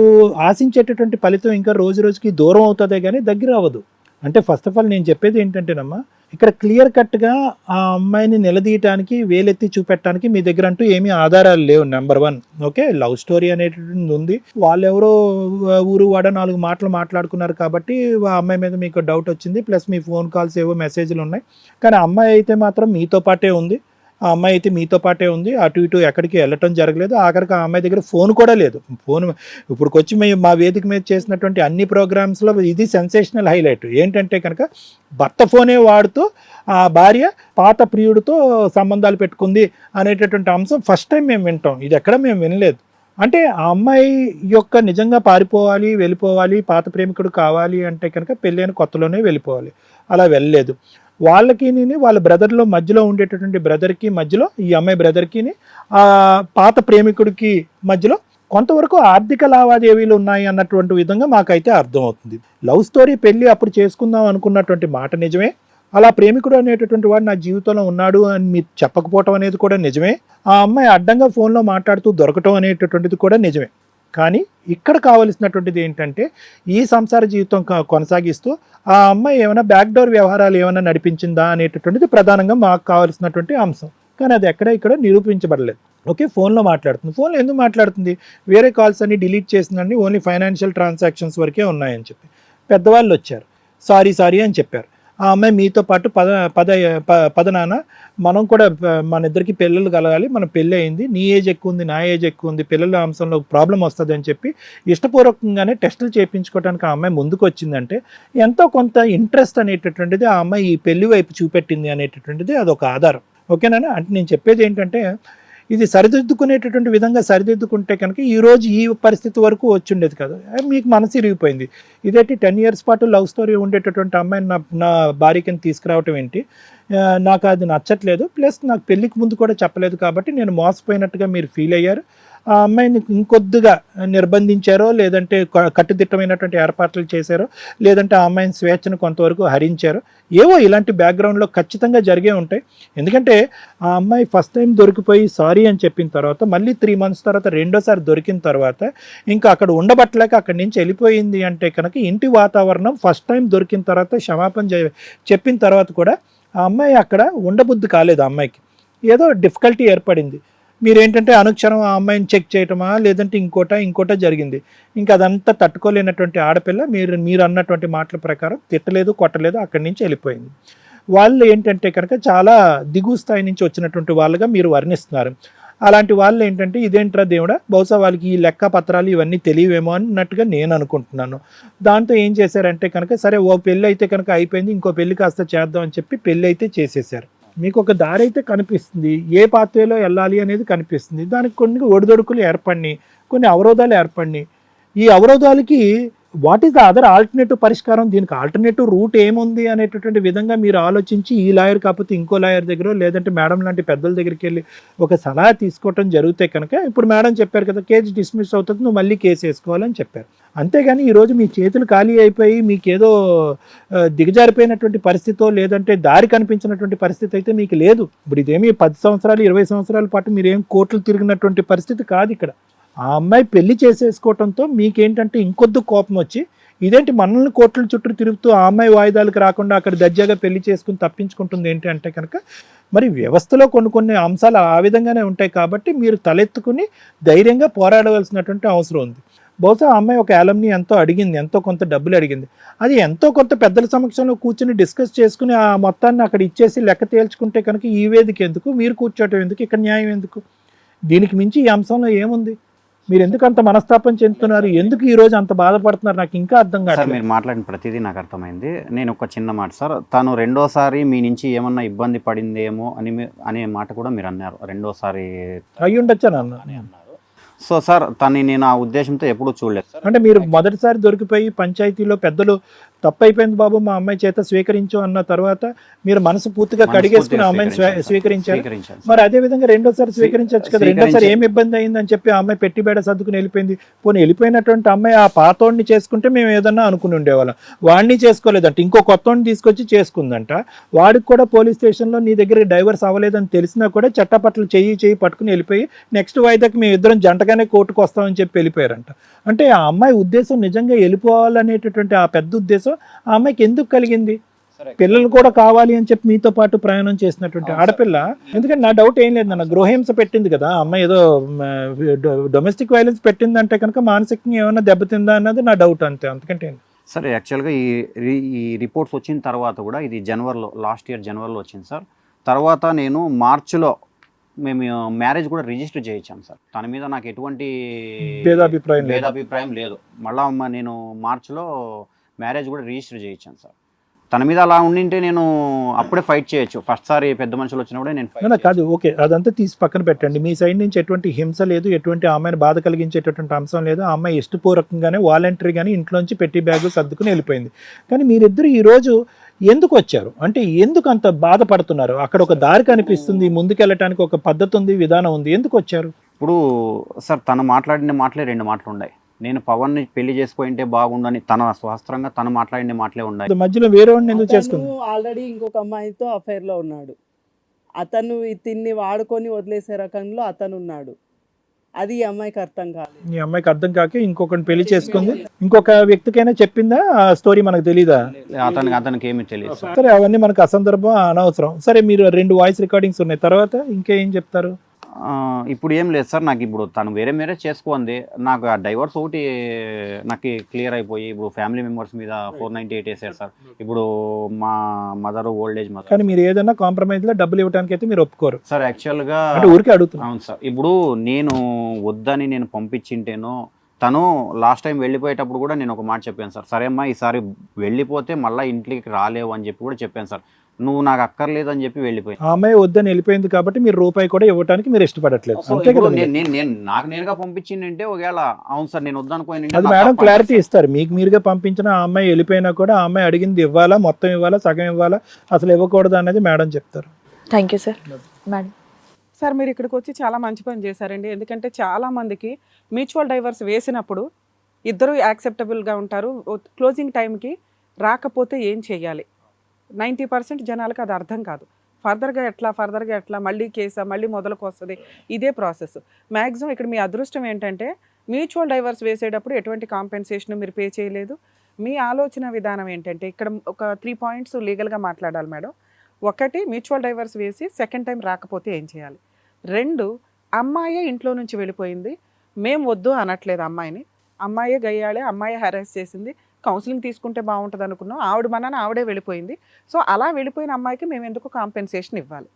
Speaker 3: ఆశించేటటువంటి ఫలితం ఇంకా రోజు రోజుకి దూరం అవుతుందే కానీ దగ్గర అవ్వదు. అంటే ఫస్ట్ ఆఫ్ ఆల్ నేను చెప్పేది ఏంటంటేనమ్మా, ఇక్కడ క్లియర్ కట్గా ఆ అమ్మాయిని నిలదీయటానికి వేలెత్తి చూపెట్టడానికి మీ దగ్గర అంటూ ఏమీ ఆధారాలు లేవు. నెంబర్ 1. ఓకే, లవ్ స్టోరీ అనేటువంటిది ఉంది. వాళ్ళెవరో ఊరు వాడ 4 మాటలు మాట్లాడుకున్నారు కాబట్టి ఆ అమ్మాయి మీద మీకు డౌట్ వచ్చింది. ప్లస్ మీ ఫోన్ కాల్స్ ఏవో మెసేజ్లు ఉన్నాయి. కానీ అమ్మాయి అయితే మాత్రం మీతో పాటే ఉంది. ఆ అమ్మాయి అయితే మీతో పాటే ఉంది. అటు ఇటు ఎక్కడికి వెళ్ళటం జరగలేదు. ఆఖరికి ఆ అమ్మాయి దగ్గర ఫోన్ కూడా లేదు. ఫోన్ ఇప్పుడుకొచ్చి మేము మా వేదిక మీద చేసినటువంటి అన్ని ప్రోగ్రామ్స్లో ఇది సెన్సేషనల్ హైలైట్ ఏంటంటే కనుక భర్త ఫోనే వాడుతూ ఆ భార్య పాత ప్రియుడితో సంబంధాలు పెట్టుకుంది అనేటటువంటి అంశం ఫస్ట్ టైం మేము వింటాం. ఇది ఎక్కడ మేము వినలేదు. అంటే ఆ అమ్మాయి యొక్క నిజంగా పారిపోవాలి, వెళ్ళిపోవాలి, పాత ప్రేమికుడు కావాలి అంటే కనుక పెళ్ళైన కొత్తలోనే వెళ్ళిపోవాలి. అలా వెళ్ళలేదు. వాళ్ళకి వాళ్ళ బ్రదర్లో మధ్యలో ఉండేటటువంటి బ్రదర్కి మధ్యలో ఈ అమ్మాయి బ్రదర్కి ఆ పాత ప్రేమికుడికి మధ్యలో కొంతవరకు ఆర్థిక లావాదేవీలు ఉన్నాయి అన్నటువంటి విధంగా మాకైతే అర్థమవుతుంది. లవ్ స్టోరీ పెళ్ళి అప్పుడు చేసుకుందాం అనుకున్నటువంటి మాట నిజమే. అలా ప్రేమికుడు అనేటటువంటి వాడు నా జీవితంలో ఉన్నాడు అని మీరు చెప్పకపోవటం అనేది కూడా నిజమే. ఆ అమ్మాయి అడ్డంగా ఫోన్లో మాట్లాడుతూ దొరకటం అనేటటువంటిది కూడా నిజమే. కానీ ఇక్కడ కావలసినటువంటిది ఏంటంటే ఈ సంసార జీవితం కొనసాగిస్తూ ఆ అమ్మాయి ఏమైనా బ్యాక్డోర్ వ్యవహారాలు ఏమైనా నడిపించిందా అనేటటువంటిది ప్రధానంగా మాకు కావాల్సినటువంటి అంశం. కానీ అది ఇక్కడ నిరూపించబడలేదు. ఓకే, ఫోన్లో మాట్లాడుతుంది. ఫోన్లో ఎందుకు మాట్లాడుతుంది? వేరే కాల్స్ అన్ని డిలీట్ చేసిందండి, ఓన్లీ ఫైనాన్షియల్ ట్రాన్సాక్షన్స్ వరకే ఉన్నాయని చెప్పి పెద్దవాళ్ళు వచ్చారు, సారీ అని చెప్పారు. ఆ అమ్మాయి మీతో పాటు పద నాన్న, మనం కూడా మన ఇద్దరికి పిల్లలు కలగాలి, మన పెళ్ళి అయింది, నీ ఏజ్ ఎక్కువ ఉంది, నా ఏజ్ ఎక్కువ ఉంది, పిల్లల అంశంలో ప్రాబ్లం వస్తుంది అని చెప్పి ఇష్టపూర్వకంగానే టెస్టులు చేయించుకోవడానికి ఆ అమ్మాయి ముందుకు వచ్చిందంటే ఎంతో కొంత ఇంట్రెస్ట్ అనేటటువంటిది ఆ అమ్మాయి ఈ పెళ్లి వైపు చూపెట్టింది అనేటటువంటిది అదొక ఆధారం. ఓకేనా? అంటే నేను చెప్పేది ఏంటంటే ఇది సరిదిద్దుకునేటటువంటి విధంగా సరిదిద్దుకుంటే కనుక ఈరోజు ఈ పరిస్థితి వరకు వచ్చి ఉండేది కాదు. మీకు మనసు ఇరిగిపోయింది. ఇదేంటి 10 years పాటు లవ్ స్టోరీ ఉండేటటువంటి అమ్మాయిని నా భార్యకి తీసుకురావటం ఏంటి, నాకు అది నచ్చట్లేదు, ప్లస్ నాకు పెళ్ళికి ముందు కూడా చెప్పలేదు కాబట్టి నేను మోసపోయినట్టుగా మీరు ఫీల్ అయ్యారు. ఆ అమ్మాయిని ఇంకొద్దిగా నిర్బంధించారో, లేదంటే కట్టుదిట్టమైనటువంటి ఏర్పాట్లు చేశారో, లేదంటే ఆ అమ్మాయిని స్వేచ్ఛను కొంతవరకు హరించారో, ఏవో ఇలాంటి బ్యాక్గ్రౌండ్లో ఖచ్చితంగా జరిగే ఉంటాయి. ఎందుకంటే ఆ అమ్మాయి ఫస్ట్ టైం దొరికిపోయి సారీ అని చెప్పిన తర్వాత మళ్ళీ 3 months తర్వాత రెండోసారి దొరికిన తర్వాత ఇంకా అక్కడ ఉండబట్టలేక అక్కడి నుంచి వెళ్ళిపోయింది అంటే కనుక ఇంటి వాతావరణం ఫస్ట్ టైం దొరికిన తర్వాత క్షమాపణ చెప్పిన తర్వాత కూడా ఆ అమ్మాయి అక్కడ ఉండబుద్ధి కాలేదు. ఆ అమ్మాయికి ఏదో డిఫికల్టీ ఏర్పడింది. మీరేంటంటే అనుక్షణం ఆ అమ్మాయిని చెక్ చేయటమా, లేదంటే ఇంకోటా జరిగింది. ఇంకా అదంతా తట్టుకోలేనటువంటి ఆడపిల్ల మీరు అన్నటువంటి మాటల ప్రకారం తిట్టలేదు, కొట్టలేదు, అక్కడి నుంచి వెళ్ళిపోయింది. వాళ్ళు ఏంటంటే కనుక చాలా దిగువ స్థాయి నుంచి వచ్చినటువంటి వాళ్ళుగా మీరు వర్ణిస్తున్నారు. అలాంటి వాళ్ళు ఏంటంటే ఇదేంట్రా దేవుడా, బహుశా వాళ్ళకి ఈ లెక్క పత్రాలు ఇవన్నీ తెలియవేమో అన్నట్టుగా నేను అనుకుంటున్నాను. దాంతో ఏం చేశారంటే కనుక సరే ఓ పెళ్ళి అయితే కనుక అయిపోయింది, ఇంకో పెళ్ళి కాస్త చేద్దాం అని చెప్పి పెళ్ళి అయితే చేసేసారు. మీకు ఒక దారి అయితే కనిపిస్తుంది, ఏ పాత్వేలో వెళ్ళాలి అనేది కనిపిస్తుంది. దానికి కొన్ని ఒడిదొడుకులు ఏర్పడినాయి, కొన్ని అవరోధాలు ఏర్పడినాయి. ఈ అవరోధాలకి what is the other alternative పరిష్కారం, దీనికి ఆల్టర్నేటివ్ రూట్ ఏముంది అనేటటువంటి విధంగా మీరు ఆలోచించి ఈ లాయర్ కాకపోతే ఇంకో లాయర్ దగ్గర, లేదంటే మేడం లాంటి పెద్దల దగ్గరికి వెళ్ళి ఒక సలహా తీసుకోవటం జరిగితే కనుక ఇప్పుడు మేడం చెప్పారు కదా కేసు డిస్మిస్ అవుతుంది, నువ్వు మళ్ళీ కేసు వేసుకోవాలని చెప్పారు. అంతేగాని ఈరోజు మీ చేతులు ఖాళీ అయిపోయి మీకేదో దిగజారిపోయినటువంటి పరిస్థితో, లేదంటే దారి కనిపించినటువంటి పరిస్థితి అయితే మీకు లేదు. ఇప్పుడు ఇదేమి 10 సంవత్సరాలు 20 సంవత్సరాల పాటు మీరేం కోర్టులు తిరిగినటువంటి పరిస్థితి కాదు. ఇక్కడ ఆ అమ్మాయి పెళ్లి చేసేసుకోవడంతో మీకేంటంటే ఇంకొద్దు కోపం వచ్చి ఇదేంటి మనల్ని కోర్టుల చుట్టూ తిరుగుతూ ఆ అమ్మాయి వాయిదాలకు రాకుండా అక్కడ దర్జాగా పెళ్లి చేసుకుని తప్పించుకుంటుంది ఏంటి అంటే కనుక మరి వ్యవస్థలో కొన్ని అంశాలు ఆ విధంగానే ఉంటాయి. కాబట్టి మీరు తలెత్తుకుని ధైర్యంగా పోరాడవలసినటువంటి అవసరం ఉంది. బహుశా ఆ అమ్మాయి ఒక యాలమ్ని ఎంతో అడిగింది, ఎంతో కొంత డబ్బులు అడిగింది. అది ఎంతో కొంత పెద్దల సమక్షంలో కూర్చుని డిస్కస్ చేసుకుని ఆ మొత్తాన్ని అక్కడ ఇచ్చేసి లెక్క తేల్చుకుంటే కనుక ఈ వేదిక ఎందుకు, మీరు కూర్చోటం ఎందుకు, ఇక్కడ న్యాయం ఎందుకు? దీనికి మించి ఈ అంశంలో ఏముంది? మీరు ఎందుకు అంత మనస్తాపం చెందుతున్నారు, ఎందుకు ఈ రోజు అంత బాధపడుతున్నారు, నాకు ఇంకా అర్థం కాదు.
Speaker 2: మీరు మాట్లాడిన ప్రతిదీ నాకు అర్థమైంది. నేను ఒక చిన్న మాట సార్, తను రెండోసారి మీ నుంచి ఏమన్నా ఇబ్బంది పడిందేమో అనే మాట కూడా మీరు అన్నారు. రెండోసారి
Speaker 3: అయ్యి ఉండొచ్చా అని
Speaker 2: అన్నారు. సో సార్ తను నేను ఆ ఉద్దేశంతో ఎప్పుడూ చూడలేదు సార్.
Speaker 3: అంటే మీరు మొదటిసారి దొరికిపోయి పంచాయతీలో పెద్దలు తప్పైపోయింది బాబు మా అమ్మాయి చేత స్వీకరించు అన్న తర్వాత మీరు మనసు పూర్తిగా కడిగేసుకుని ఆ అమ్మాయిని స్వీకరించారు. మరి అదే విధంగా రెండోసారి స్వీకరించవచ్చు కదా. రెండోసారి ఏం ఇబ్బంది అయిందని చెప్పి ఆ అమ్మాయి పెట్టి బేడ సర్దుకుని వెళ్ళిపోయింది. పోనీ వెళ్ళిపోయినటువంటి అమ్మాయి ఆ పాతోడిని చేసుకుంటే మేము ఏదన్నా అనుకుని ఉండేవాళ్ళం. వాడిని చేసుకోలేదంట, ఇంకో కొత్తోడిని తీసుకొచ్చి చేసుకుందంట. వాడికి కూడా పోలీస్ స్టేషన్లో నీ దగ్గర డైవర్స్ అవ్వలేదని తెలిసినా కూడా చట్టపట్ల చెయ్యి పట్టుకుని వెళ్ళిపోయి నెక్స్ట్ వాయిదాకి మేము ఇద్దరం జంటగానే కోర్టుకు వస్తామని చెప్పి వెళ్ళిపోయారంట. అంటే ఆ అమ్మాయి ఉద్దేశం నిజంగా వెళ్ళిపోవాలనేటటువంటి ఆ పెద్ద ఉద్దేశం ఆ అమ్మాయికి ఎందుకు కలిగింది? పిల్లలు కూడా కావాలి అని చెప్పి మీతో పాటు ప్రయాణం చేసినటువంటి ఆడపిల్ల. ఎందుకంటే నా డౌట్ ఏం లేదు, నన్ను గృహహింస పెట్టింది కదా అమ్మాయి, ఏదో డొమెస్టిక్ వైలెన్స్ పెట్టిందంటే కనుక మానసికంగా ఏమైనా దెబ్బతిందా అన్నది నా డౌట్, అంతే, అంతకంటే.
Speaker 2: సరే, యాక్చువల్గా ఈ రిపోర్ట్స్ వచ్చిన తర్వాత కూడా ఇది జనవరిలో, లాస్ట్ ఇయర్ జనవరిలో వచ్చింది సార్. తర్వాత నేను మార్చిలో మేము మ్యారేజ్ కూడా రిజిస్టర్ చేయించాం సార్. తన మీద నాకు ఎటువంటి భేదాభిప్రాయం లేదు. మళ్ళా నేను మార్చిలో మ్యారేజ్ కూడా రిజిస్టర్ చేయించాను సార్. తన మీద అలా ఉండింటే నేను అప్పుడే ఫైట్ చేయొచ్చు. ఫస్ట్ సారి పెద్ద మనుషులు వచ్చినప్పుడే నేను
Speaker 3: కాదు, ఓకే, అదంతా తీసి పక్కన పెట్టండి. మీ సైడ్ నుంచి ఎటువంటి హింస లేదు, ఎటువంటి అమ్మాయిని బాధ కలిగించేటటువంటి అంశం లేదు. ఆ అమ్మాయి ఇష్టపూర్వకంగానే వాలంటరీగానే ఇంట్లోంచి పెట్టి బ్యాగ్ సర్దుకుని వెళ్ళిపోయింది. కానీ మీరిద్దరు ఈరోజు ఎందుకు వచ్చారు? అంటే ఎందుకు అంత బాధపడుతున్నారు? అక్కడ ఒక దారి కనిపిస్తుంది, ముందుకెళ్ళటానికి ఒక పద్ధతి ఉంది, విధానం ఉంది, ఎందుకు వచ్చారు?
Speaker 2: ఇప్పుడు సార్ తను మాట్లాడిన మాటలే 2 మాటలు ఉన్నాయి. నేను పవన్ని పెళ్లి చేసుకుంటే బాగుండని తన స్వహస్త్రంగా తను మాట్లాడిన మాటలే ఉన్నాయి.
Speaker 3: మధ్యలో వేరే వాడిని ఎందుకు చేసుకుంది?
Speaker 5: ఆల్రెడీ ఇంకొక అమ్మాయితో అఫైర్ లో ఉన్నాడు. అతను తిన్ని వాడుకొని వదిలేసే రకంలో అతను ఉన్నాడు. అది ఈ అమ్మాయికి అర్థం కాలేదు.
Speaker 3: ఈ అమ్మాయికి అర్థం కాక ఇంకొకటి పెళ్లి చేసుకుంది. ఇంకొక వ్యక్తికైనా చెప్పిందా ఆ స్టోరీ? మనకు తెలీదా?
Speaker 2: అతనికి ఏమీ తెలియదు.
Speaker 3: సరే, అవన్నీ మనకు అసందర్భం, అనవసరం. సరే, మీరు 2 వాయిస్ రికార్డింగ్స్ ఉన్నాయి, తర్వాత ఇంకేం చెప్తారు?
Speaker 2: ఇప్పుడు ఏం లేదు సార్. నాకు ఇప్పుడు తను వేరే చేసుకోండి. నాకు ఆ డైవర్స్ ఒకటి నాకు క్లియర్ అయిపోయి ఇప్పుడు ఫ్యామిలీ మెంబర్స్ మీద 498 వేసారు సార్. ఇప్పుడు మా మదర్ ఓల్డ్ ఏజ్ మదర్.
Speaker 3: కానీ మీరు ఏదైనా కాంప్రమైజ్ లో డబ్బులు ఇవ్వడానికి అయితే మీరు ఒప్పుకోరు
Speaker 2: సార్. యాక్చువల్గా
Speaker 3: ఊరికే అడుగుతున్నా.
Speaker 2: అవును సార్. ఇప్పుడు నేను వద్దని నేను పంపించింటేనో, తను లాస్ట్ టైం వెళ్ళిపోయేటప్పుడు కూడా నేను ఒక మాట చెప్పాను సార్. సరే అమ్మా, ఈసారి వెళ్ళిపోతే మళ్ళీ ఇంటికి రాలేవు అని చెప్పి కూడా చెప్పాను సార్. నువ్వు నాకు అక్కర్లేదు అని చెప్పి వెళ్ళిపోయి
Speaker 3: ఆ అమ్మాయి వద్దని వెళ్ళిపోయింది కాబట్టి మీరు రూపాయి కూడా ఇవ్వడానికి మీరు ఇష్టపడట్లేదు.
Speaker 2: నాకు నేరుగా పంపించిందంటే ఒకవేళ అవును సార్ నేను వద్దనుకోని
Speaker 3: అది మేడం క్లారిటీ ఇస్తారు. మీకు మీరుగా పంపించిన ఆ అమ్మాయి వెళ్ళిపోయినా కూడా ఆ అమ్మాయి అడిగింది ఇవ్వాలా, మొత్తం ఇవ్వాలా, సగం ఇవ్వాలా, అసలు ఇవ్వకూడదు అనేది మేడం చెప్తారు.
Speaker 1: Thank you sir. Madam
Speaker 4: sir, మీరు ఇక్కడికి వచ్చి చాలా మంచి పని చేశారండి. ఎందుకంటే చాలా మందికి మ్యూచువల్ డైవర్స్ వేసినప్పుడు ఇద్దరు యాక్సెప్టబుల్గా ఉంటారు. క్లోజింగ్ టైంకి రాకపోతే ఏం చేయాలి, 90% జనాలకు అది అర్థం కాదు. ఫర్దర్గా ఎట్లా మళ్ళీ కేసా, మళ్ళీ మొదలుకు వస్తుంది, ఇదే ప్రాసెస్. మ్యాక్సిమం ఇక్కడ మీ అదృష్టం ఏంటంటే మ్యూచువల్ డైవర్స్ వేసేటప్పుడు ఎటువంటి కాంపెన్సేషన్ మీరు పే చేయలేదు. మీ ఆలోచన విధానం ఏంటంటే ఇక్కడ ఒక 3 పాయింట్స్ లీగల్గా మాట్లాడాలి మేడం. 1, మ్యూచువల్ డైవర్స్ వేసి సెకండ్ టైం రాకపోతే ఏం చేయాలి. 2, అమ్మాయే ఇంట్లో నుంచి వెళ్ళిపోయింది, మేము వద్దు అనట్లేదు అమ్మాయిని, అమ్మాయే గయ్యాళే, అమ్మాయే హెరాస్ చేసింది, కౌన్సిలింగ్ తీసుకుంటే బాగుంటుంది అనుకున్నాం, ఆవిడ మనని ఆవిడే వెళ్ళిపోయింది. సో అలా వెళ్ళిపోయిన అమ్మాయికి మేము ఎందుకు కాంపెన్సేషన్ ఇవ్వాలి.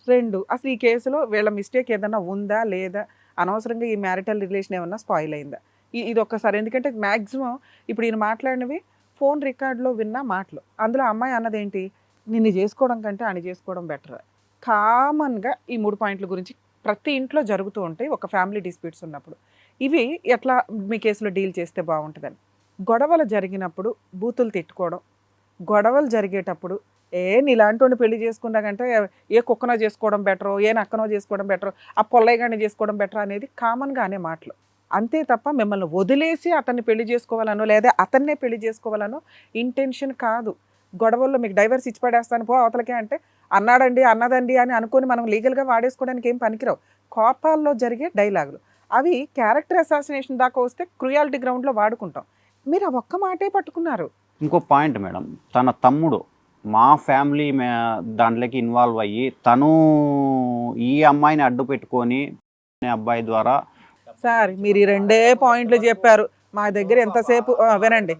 Speaker 4: 2, అసలు ఈ కేసులో వీళ్ళ మిస్టేక్ ఏదైనా ఉందా లేదా, అనవసరంగా ఈ మ్యారిటల్ రిలేషన్ ఏమన్నా స్పాయిల్ అయిందా, ఇది ఒక్కసారి. ఎందుకంటే మ్యాక్సిమం ఇప్పుడు ఈయన మాట్లాడినవి ఫోన్ రికార్డులో విన్న మాటలు. అందులో అమ్మాయి అన్నదేంటి, నిన్ను చేసుకోవడం కంటే అని చేసుకోవడం బెటర్. కామన్గా ఈ 3 పాయింట్ల గురించి ప్రతి ఇంట్లో జరుగుతూ ఉంటాయి ఒక ఫ్యామిలీ డిస్ప్యూట్స్ ఉన్నప్పుడు. ఇవి ఎట్లా మీ కేసులో డీల్ చేస్తే బాగుంటుందని. గొడవలు జరిగినప్పుడు బూతులు తిట్టుకోవడం, గొడవలు జరిగేటప్పుడు నీలాంటి పెళ్లి చేసుకున్నా కంటే ఏ కుక్కనో చేసుకోవడం బెటరో, ఏ నక్కనో చేసుకోవడం బెటరో, ఆ పొల్లయ్యగానే చేసుకోవడం బెటర్ అనేది కామన్గా అనే మాటలు. అంతే తప్ప మిమ్మల్ని వదిలేసి అతన్ని పెళ్లి చేసుకోవాలనో లేదా అతన్నే పెళ్లి చేసుకోవాలనో ఇంటెన్షన్ కాదు. గొడవల్లో మీకు డైవర్స్ ఇచ్చి పడేస్తాను పో అవతలకే అంటే అన్నాడండి అన్నదండి అని అనుకొని మనం లీగల్గా వాడేసుకోవడానికి ఏం పనికిరావు. కోపాల్లో జరిగే డైలాగులు అవి క్యారెక్టర్ అసాసినేషన్ దాకా వస్తే క్రూయాలిటీ గ్రౌండ్లో వాడుకుంటాం. మీరు ఆ ఒక్క మాటే పట్టుకున్నారు.
Speaker 2: ఇంకో పాయింట్ మేడం, తన తమ్ముడు మా ఫ్యామిలీ దాంట్లోకి ఇన్వాల్వ్ అయ్యి తను ఈ అమ్మాయిని అడ్డు పెట్టుకొని అబ్బాయి ద్వారా.
Speaker 4: సార్, మీరు ఈ 2 పాయింట్లు చెప్పారు. మా దగ్గర ఎంతసేపు వినండి,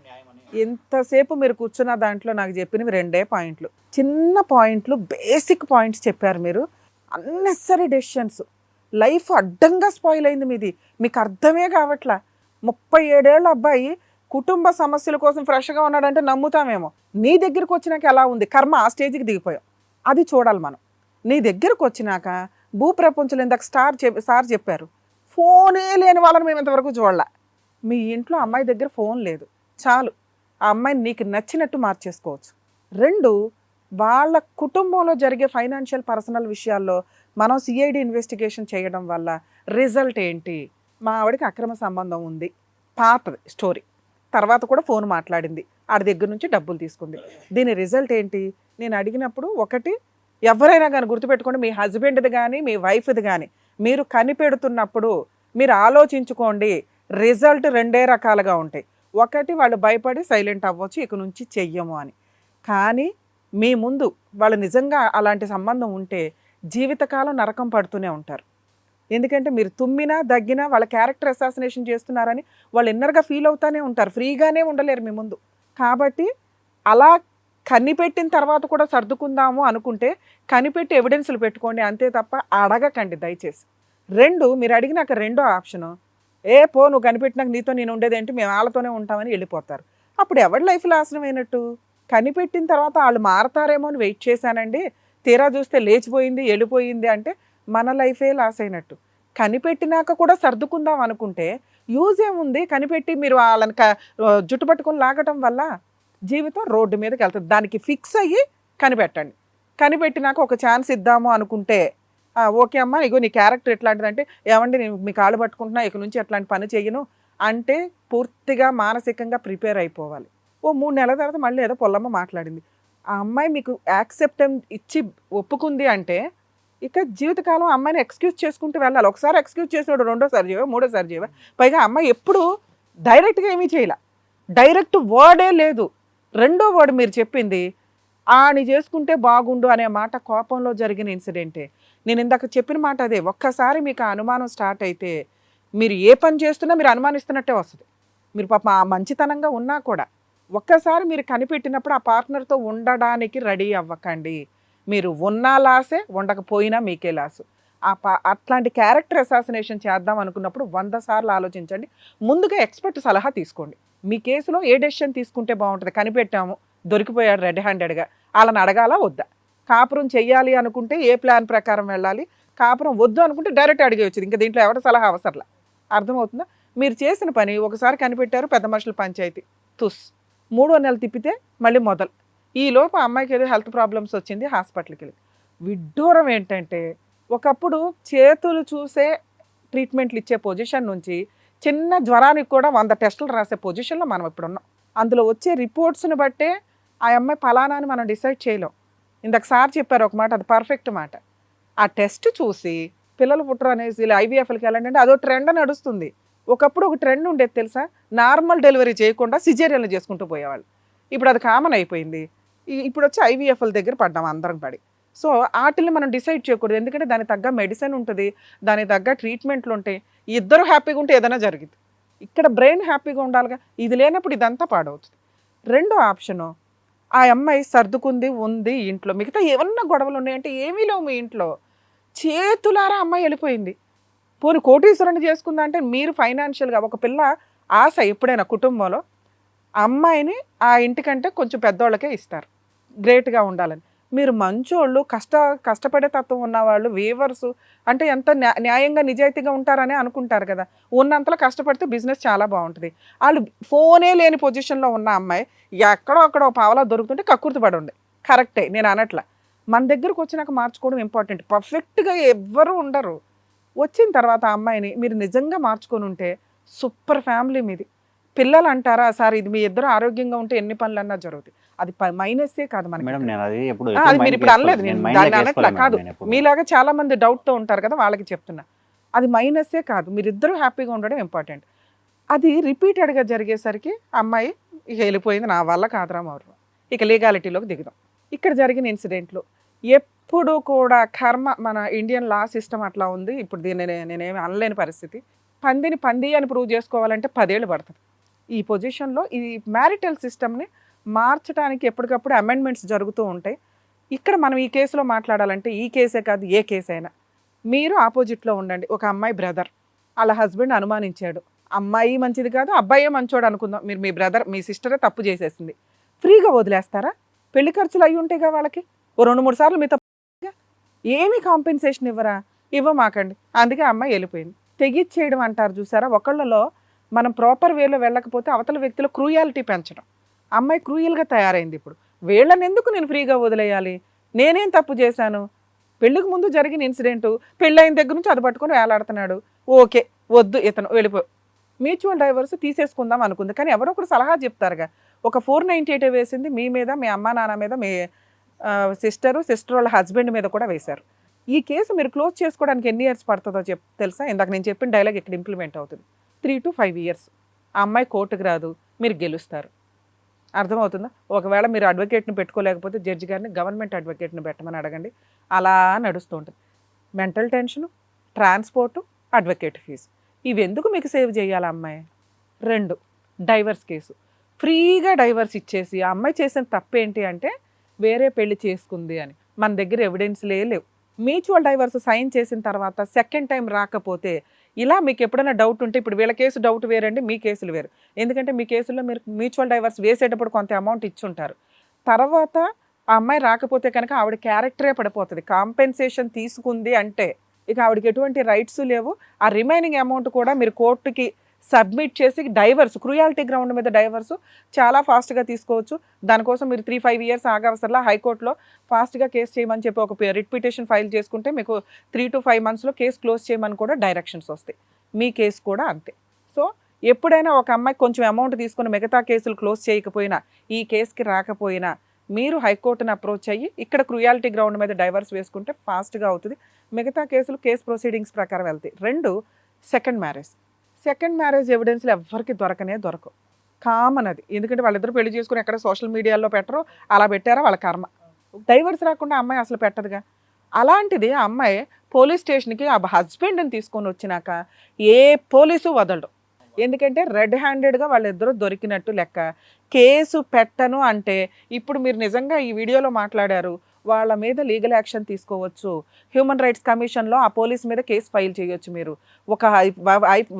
Speaker 4: ఎంతసేపు మీరు కూర్చున్న దాంట్లో నాకు చెప్పినవి 2 పాయింట్లు, చిన్న పాయింట్లు, బేసిక్ పాయింట్స్ చెప్పారు మీరు. అన్నెసరీ డెసిషన్స్, లైఫ్ అడ్డంగా స్పాయిల్ అయింది మీది, మీకు అర్థమే కావట్లా. 37 ఏళ్ళ అబ్బాయి కుటుంబ సమస్యల కోసం ఫ్రెష్గా ఉన్నాడంటే నమ్ముతామేమో. నీ దగ్గరకు వచ్చినాక ఎలా ఉంది కర్మ, ఆ స్టేజ్కి దిగిపోయాం. అది చూడాలి మనం. నీ దగ్గరకు వచ్చినాక భూప్రపంచంలో ఇందాక సార్ చెప్పారు, ఫోనే లేని వాళ్ళని మేము ఇంతవరకు చూడాల. మీ ఇంట్లో అమ్మాయి దగ్గర ఫోన్ లేదు చాలు, ఆ అమ్మాయిని నీకు నచ్చినట్టు మార్చేసుకోవచ్చు. 2, వాళ్ళ కుటుంబంలో జరిగే ఫైనాన్షియల్ పర్సనల్ విషయాల్లో మనం సిఐడి ఇన్వెస్టిగేషన్ చేయడం వల్ల రిజల్ట్ ఏంటి? మా ఆవిడకి అక్రమ సంబంధం ఉంది, పాతది స్టోరీ, తర్వాత కూడా ఫోన్ మాట్లాడింది, ఆడి దగ్గర నుంచి డబ్బులు తీసుకుంది. దీని రిజల్ట్ ఏంటి? నేను అడిగినప్పుడు ఒకటి, ఎవరైనా కానీ గుర్తుపెట్టుకోండి, మీ హస్బెండ్ది కానీ మీ వైఫ్ది కానీ మీరు కనిపెడుతున్నప్పుడు మీరు ఆలోచించుకోండి, రిజల్ట్ 2 రకాలుగా ఉంటాయి. ఒకటి, వాళ్ళు భయపడి సైలెంట్ అవ్వచ్చు, ఇక నుంచి చెయ్యము అని. కానీ మీ ముందు వాళ్ళు నిజంగా అలాంటి సంబంధం ఉంటే జీవితకాలం నరకం పడుతూనే ఉంటారు. ఎందుకంటే మీరు తుమ్మినా దగ్గినా వాళ్ళ క్యారెక్టర్ అసాసినేషన్ చేస్తున్నారని వాళ్ళు ఇన్నర్గా ఫీల్ అవుతానే ఉంటారు, ఫ్రీగానే ఉండలేరు మీ ముందు. కాబట్టి అలా కనిపెట్టిన తర్వాత కూడా సర్దుకుందాము అనుకుంటే కనిపెట్టి ఎవిడెన్స్లు పెట్టుకోండి, అంతే తప్ప అడగకండి దయచేసి. 2, మీరు అడిగినాక రెండో ఆప్షను, పో నువ్వు కనిపెట్టినాక నీతో నేను ఉండేదేంటి, మేము వాళ్ళతోనే ఉంటామని వెళ్ళిపోతారు. అప్పుడు ఎవరి లైఫ్ నాశనం అయినట్టు? కనిపెట్టిన తర్వాత వాళ్ళు మారతారేమో అని వెయిట్ చేశానండి, తీరా చూస్తే లేచిపోయింది వెళ్ళిపోయింది అంటే మన లైఫే లాస్ అయినట్టు. కనిపెట్టినాక కూడా సర్దుకుందాం అనుకుంటే యూజ్ ఏముంది? కనిపెట్టి మీరు వాళ్ళని జుట్టు పట్టుకొని లాగటం వల్ల జీవితం రోడ్డు మీదకి వెళ్తుంది. దానికి ఫిక్స్ అయ్యి కనిపెట్టండి. కనిపెట్టినాక ఒక ఛాన్స్ ఇద్దాము అనుకుంటే ఓకే అమ్మా, ఇగో నీ క్యారెక్టర్ ఎట్లాంటిదంటే, ఏమండి నేను మీ కాళ్ళు పట్టుకుంటున్నా, ఇక నుంచి ఎట్లాంటి పని చెయ్యను అంటే పూర్తిగా మానసికంగా ప్రిపేర్ అయిపోవాలి. 3 నెలల తర్వాత మళ్ళీ ఏదో పొల్లమ్మ మాట్లాడింది, ఆ అమ్మాయి మీకు యాక్సెప్టెన్స్ ఇచ్చి ఒప్పుకుంది అంటే ఇక జీవితకాలం అమ్మాయిని ఎక్స్క్యూజ్ చేసుకుంటూ వెళ్ళాలి. ఒకసారి ఎక్స్క్యూజ్ చేసినాడు, రెండోసారి చేయవా, మూడోసారి చేయవా? పైగా అమ్మాయి ఎప్పుడు డైరెక్ట్గా ఏమీ చేయాల, డైరెక్ట్ వర్డే లేదు. రెండో వర్డ్ మీరు చెప్పింది, ఆని చేసుకుంటే బాగుండు అనే మాట కోపంలో జరిగిన ఇన్సిడెంటే. నేను ఇందాక చెప్పిన మాట అదే, ఒక్కసారి మీకు ఆ అనుమానం స్టార్ట్ అయితే మీరు ఏ పని చేస్తున్నా మీరు అనుమానిస్తున్నట్టే వస్తుంది. మీరు పాపం ఆ మంచితనంగా ఉన్నా కూడా ఒక్కసారి మీరు కనిపెట్టినప్పుడు ఆ పార్ట్నర్తో ఉండడానికి రెడీ అవ్వకండి. మీరు ఉన్నా లాసే, ఉండకపోయినా మీకే లాసు. అట్లాంటి క్యారెక్టర్ అసాసినేషన్ చేద్దాం అనుకున్నప్పుడు 100 సార్లు ఆలోచించండి. ముందుగా ఎక్స్పర్ట్ సలహా తీసుకోండి. మీ కేసులో ఏ డెసిషన్ తీసుకుంటే బాగుంటుంది? కనిపెట్టాము, దొరికిపోయాడు రెడ్ హ్యాండెడ్గా, వాళ్ళని అడగాలా వద్దా? కాపురం చెయ్యాలి అనుకుంటే ఏ ప్లాన్ ప్రకారం వెళ్ళాలి, కాపురం వద్దు అనుకుంటే డైరెక్ట్ అడిగేయచ్చు. ఇంకా దీంట్లో ఎవరి సలహా అవసరంలా. అర్థమవుతుందా? మీరు చేసిన పని ఒకసారి కనిపెట్టారు, పెద్ద మనుషుల పంచాయతీ తుస్, 3వ నెల తిప్పితే మళ్ళీ మొదలు. ఈలోపు అమ్మాయికి ఏదో హెల్త్ ప్రాబ్లమ్స్ వచ్చింది, హాస్పిటల్కి వెళ్ళి. విడ్డూరం ఏంటంటే, ఒకప్పుడు చేతులు చూసే ట్రీట్మెంట్లు ఇచ్చే పొజిషన్ నుంచి చిన్న జ్వరానికి కూడా 100 టెస్టులు రాసే పొజిషన్లో మనం ఇప్పుడు ఉన్నాం. అందులో వచ్చే రిపోర్ట్స్ని బట్టే ఆ అమ్మాయి ఫలానా అని మనం డిసైడ్ చేయలేం. ఇందాక సార్ చెప్పారు ఒక మాట, అది పర్ఫెక్ట్ మాట. ఆ టెస్ట్ చూసి పిల్లలు పుట్టరు అనేసి ఐవీఎఫ్లకి వెళ్ళండి అంటే అదో ట్రెండ్ నడుస్తుంది. ఒకప్పుడు ఒక ట్రెండ్ ఉండేది తెలుసా, నార్మల్ డెలివరీ చేయకుండా సిజేరియన్లు చేసుకుంటూ పోయేవాళ్ళు. ఇప్పుడు అది కామన్ అయిపోయింది. ఇప్పుడు వచ్చి ఐవీఎఫ్ల దగ్గర పడ్డాం అందరం పడి. సో వాటిని మనం డిసైడ్ చేయకూడదు, ఎందుకంటే దానికి తగ్గ మెడిసిన్ ఉంటుంది, దానికి తగ్గ ట్రీట్మెంట్లు ఉంటాయి. ఇద్దరు హ్యాపీగా ఉంటే ఏదైనా జరిగింది. ఇక్కడ బ్రెయిన్ హ్యాపీగా ఉండాలిగా, ఇది లేనప్పుడు ఇదంతా పాడవుతుంది. రెండో ఆప్షను, ఆ అమ్మాయి సర్దుకుంది ఉంది ఇంట్లో, మిగతా ఏమన్నా గొడవలు ఉన్నాయంటే ఏమీ లేవు మీ ఇంట్లో, చేతులారా అమ్మాయి వెళ్ళిపోయింది. పోనీ కోటీశ్వరుని చేసుకుందా అంటే మీరు ఫైనాన్షియల్గా ఒక పిల్ల ఆశ ఎప్పుడైనా కుటుంబంలో అమ్మాయిని ఆ ఇంటికంటే కొంచెం పెద్దోళ్ళకే ఇస్తారు, గ్రేట్గా ఉండాలని. మీరు మంచోళ్ళు, కష్టపడే తత్వం ఉన్నవాళ్ళు, వీవర్స్ అంటే ఎంత న్యాయంగా నిజాయితీగా ఉంటారని అనుకుంటారు కదా. ఉన్నంతలో కష్టపడితే బిజినెస్ చాలా బాగుంటుంది. వాళ్ళు ఫోనే లేని పొజిషన్లో ఉన్న అమ్మాయి ఎక్కడో అక్కడో పావలా దొరుకుతుంటే కక్కుర్తి పడి ఉండే, కరెక్టే, నేను అనట్లా. మన దగ్గరకు వచ్చినాక మార్చుకోవడం ఇంపార్టెంట్. పర్ఫెక్ట్గా ఎవ్వరూ ఉండరు. వచ్చిన తర్వాత ఆ అమ్మాయిని మీరు నిజంగా మార్చుకొని ఉంటే సూపర్ ఫ్యామిలీ మీది. పిల్లలు అంటారా సార్, ఇది మీ ఇద్దరు ఆరోగ్యంగా ఉంటే ఎన్ని పనులన్నా జరుగుతాయి. అది మైనస్సే కాదు మనకి. అది మీరు ఇప్పుడు అనలేదు, నేను దాన్ని అనట్లా కాదు, మీలాగా చాలా మంది డౌట్తో ఉంటారు కదా, వాళ్ళకి చెప్తున్నా. అది మైనస్సే కాదు, మీరిద్దరూ హ్యాపీగా ఉండడం ఇంపార్టెంట్. అది రిపీటెడ్గా జరిగేసరికి అమ్మాయి ఇక వెళ్ళిపోయింది, నా వల్ల కాదురా మౌరు, ఇక లీగాలిటీలోకి దిగుదాం. ఇక్కడ జరిగిన ఇన్సిడెంట్లు ఎప్పుడు కూడా కర్మ, మన ఇండియన్ లా సిస్టమ్ అట్లా ఉంది. ఇప్పుడు దీన్ని నేనేమి అనలేని పరిస్థితి. పందిని పంది అని ప్రూవ్ చేసుకోవాలంటే 10 ఏళ్ళు పడుతుంది. ఈ పొజిషన్లో ఈ మ్యారిటల్ సిస్టమ్ని మార్చడానికి ఎప్పటికప్పుడు అమెండ్మెంట్స్ జరుగుతూ ఉంటాయి. ఇక్కడ మనం ఈ కేసులో మాట్లాడాలంటే ఈ కేసే కాదు, ఏ కేసు అయినా మీరు ఆపోజిట్లో ఉండండి. ఒక అమ్మాయి బ్రదర్, వాళ్ళ హస్బెండ్ అనుమానించాడు, అమ్మాయి మంచిది కాదు అబ్బాయే మంచోడు అనుకుందాం, మీరు మీ బ్రదర్ మీ సిస్టరే తప్పు చేసేసింది, ఫ్రీగా వదిలేస్తారా? పెళ్లి ఖర్చులు అయ్యి ఉంటాయిగా వాళ్ళకి, ఓ 2-3 సార్లు మీతో ఏమీ కాంపెన్సేషన్ ఇవ్వరా? ఇవ్వమాకండి. అందుకే అమ్మాయి వెళ్ళిపోయింది. తెగిచ్చేయడం అంటారు చూసారా, ఒకళ్ళలో మనం ప్రాపర్ వేలో వెళ్ళకపోతే అవతల వ్యక్తిలో క్రూయాలిటీ పెంచడం. అమ్మాయి క్రూయల్గా తయారైంది. ఇప్పుడు వీళ్ళని ఎందుకు నేను ఫ్రీగా వదిలేయాలి? నేనేం తప్పు చేశాను? పెళ్ళికి ముందు జరిగిన ఇన్సిడెంట్, పెళ్ళైన దగ్గర నుంచి అది పట్టుకొని వేలాడుతున్నాడు. ఓకే, వద్దు ఇతను వెళ్ళిపో. మ్యూచువల్ డైవర్స్ తీసేసుకుందాం అనుకుంది, కానీ ఎవరో ఒకరు సలహా చెప్తారుగా. ఒక 498 వేసింది మీ మీద, మీ అమ్మా నాన్న మీద, మీ సిస్టర్ వాళ్ళ హస్బెండ్ మీద కూడా వేశారు. ఈ కేసు మీరు క్లోజ్ చేసుకోవడానికి ఎన్ని ఇయర్స్ పడుతుందో తెలుసా? ఇందాక నేను చెప్పిన డైలాగ్ ఇక్కడ ఇంప్లిమెంట్ అవుతుంది. 3 to 5 years. ఆ అమ్మాయి కోర్టుకు రాదు, మీరు గెలుస్తారు. అర్థమవుతుందా? ఒకవేళ మీరు అడ్వకేట్ని పెట్టుకోలేకపోతే జడ్జి గారిని గవర్నమెంట్ అడ్వకేట్ని పెట్టమని అడగండి. అలా నడుస్తూ ఉంటుంది. Mental tension, transport, advocate fees, ఇవి ఎందుకు మీకు సేవ్ చేయాలి అమ్మాయి? 2, డైవర్స్ కేసు. ఫ్రీగా డైవర్స్ ఇచ్చేసి ఆ అమ్మాయి చేసిన తప్పేంటి అంటే వేరే పెళ్లి చేసుకుంది అని. మన దగ్గర ఎవిడెన్స్లే లేవు. మ్యూచువల్ డైవర్స్ సైన్ చేసిన తర్వాత సెకండ్ టైం రాకపోతే, ఇలా మీకు ఎప్పుడైనా డౌట్ ఉంటే, ఇప్పుడు వీళ్ళ కేసు డౌట్ వేరండి, మీ కేసులు వేరు. ఎందుకంటే మీ కేసుల్లో మీరు మ్యూచువల్ డైవర్స్ వేసేటప్పుడు కొంత అమౌంట్ ఇచ్చుంటారు. తర్వాత ఆ అమ్మాయి రాకపోతే కనుక ఆవిడ క్యారెక్టరే పడిపోతుంది. కాంపెన్సేషన్ తీసుకుంది అంటే ఇక ఆవిడకి ఎటువంటి రైట్స్ లేవు. ఆ రిమైనింగ్ అమౌంట్ కూడా మీరు కోర్టుకి సబ్మిట్ చేసి డైవర్స్, క్రూయాలిటీ గ్రౌండ్ మీద డైవర్స్ చాలా ఫాస్ట్గా తీసుకోవచ్చు. దానికోసం మీరు 3-5 years ఆగవసరలా హైకోర్టులో ఫాస్ట్గా కేసు చేయమని చెప్పి ఒక రిట్ పిటిషన్ ఫైల్ చేసుకుంటే మీకు 3 to 5 monthsలో కేసు క్లోజ్ చేయమని కూడా డైరెక్షన్స్ వస్తాయి. మీ కేసు కూడా అంతే. సో ఎప్పుడైనా ఒక అమ్మాయి కొంచెం అమౌంట్ తీసుకుని మిగతా కేసులు క్లోజ్ చేయకపోయినా, ఈ కేసుకి రాకపోయినా, మీరు హైకోర్టుని అప్రోచ్ అయ్యి ఇక్కడ క్రూయాలిటీ గ్రౌండ్ మీద డైవర్స్ వేసుకుంటే ఫాస్ట్గా అవుతుంది. మిగతా కేసులు కేసు ప్రొసీడింగ్స్ ప్రకారం వెళ్తాయి. 2, సెకండ్ మ్యారేజ్ ఎవిడెన్స్లు ఎవరికి దొరకవు. కామన్ అది. ఎందుకంటే వాళ్ళిద్దరు పెళ్లి చేసుకుని ఎక్కడ సోషల్ మీడియాలో పెట్టరు, అలా పెట్టారా వాళ్ళ కర్మ. డైవర్స్ రాకుండా అమ్మాయి అసలు పెట్టదుగా. అలాంటిది ఆ అమ్మాయి పోలీస్ స్టేషన్కి ఆ హస్బెండ్ని తీసుకొని వచ్చినాక ఏ పోలీసు వదలడు. ఎందుకంటే రెడ్ హ్యాండెడ్గా వాళ్ళిద్దరూ దొరికినట్టు లెక్క. కేసు పెట్టను అంటే ఇప్పుడు మీరు నిజంగా ఈ వీడియోలో మాట్లాడారు, వాళ్ళ మీద లీగల్ యాక్షన్ తీసుకోవచ్చు. హ్యూమన్ రైట్స్ కమిషన్లో ఆ పోలీస్ మీద కేసు ఫైల్ చేయొచ్చు. మీరు ఒక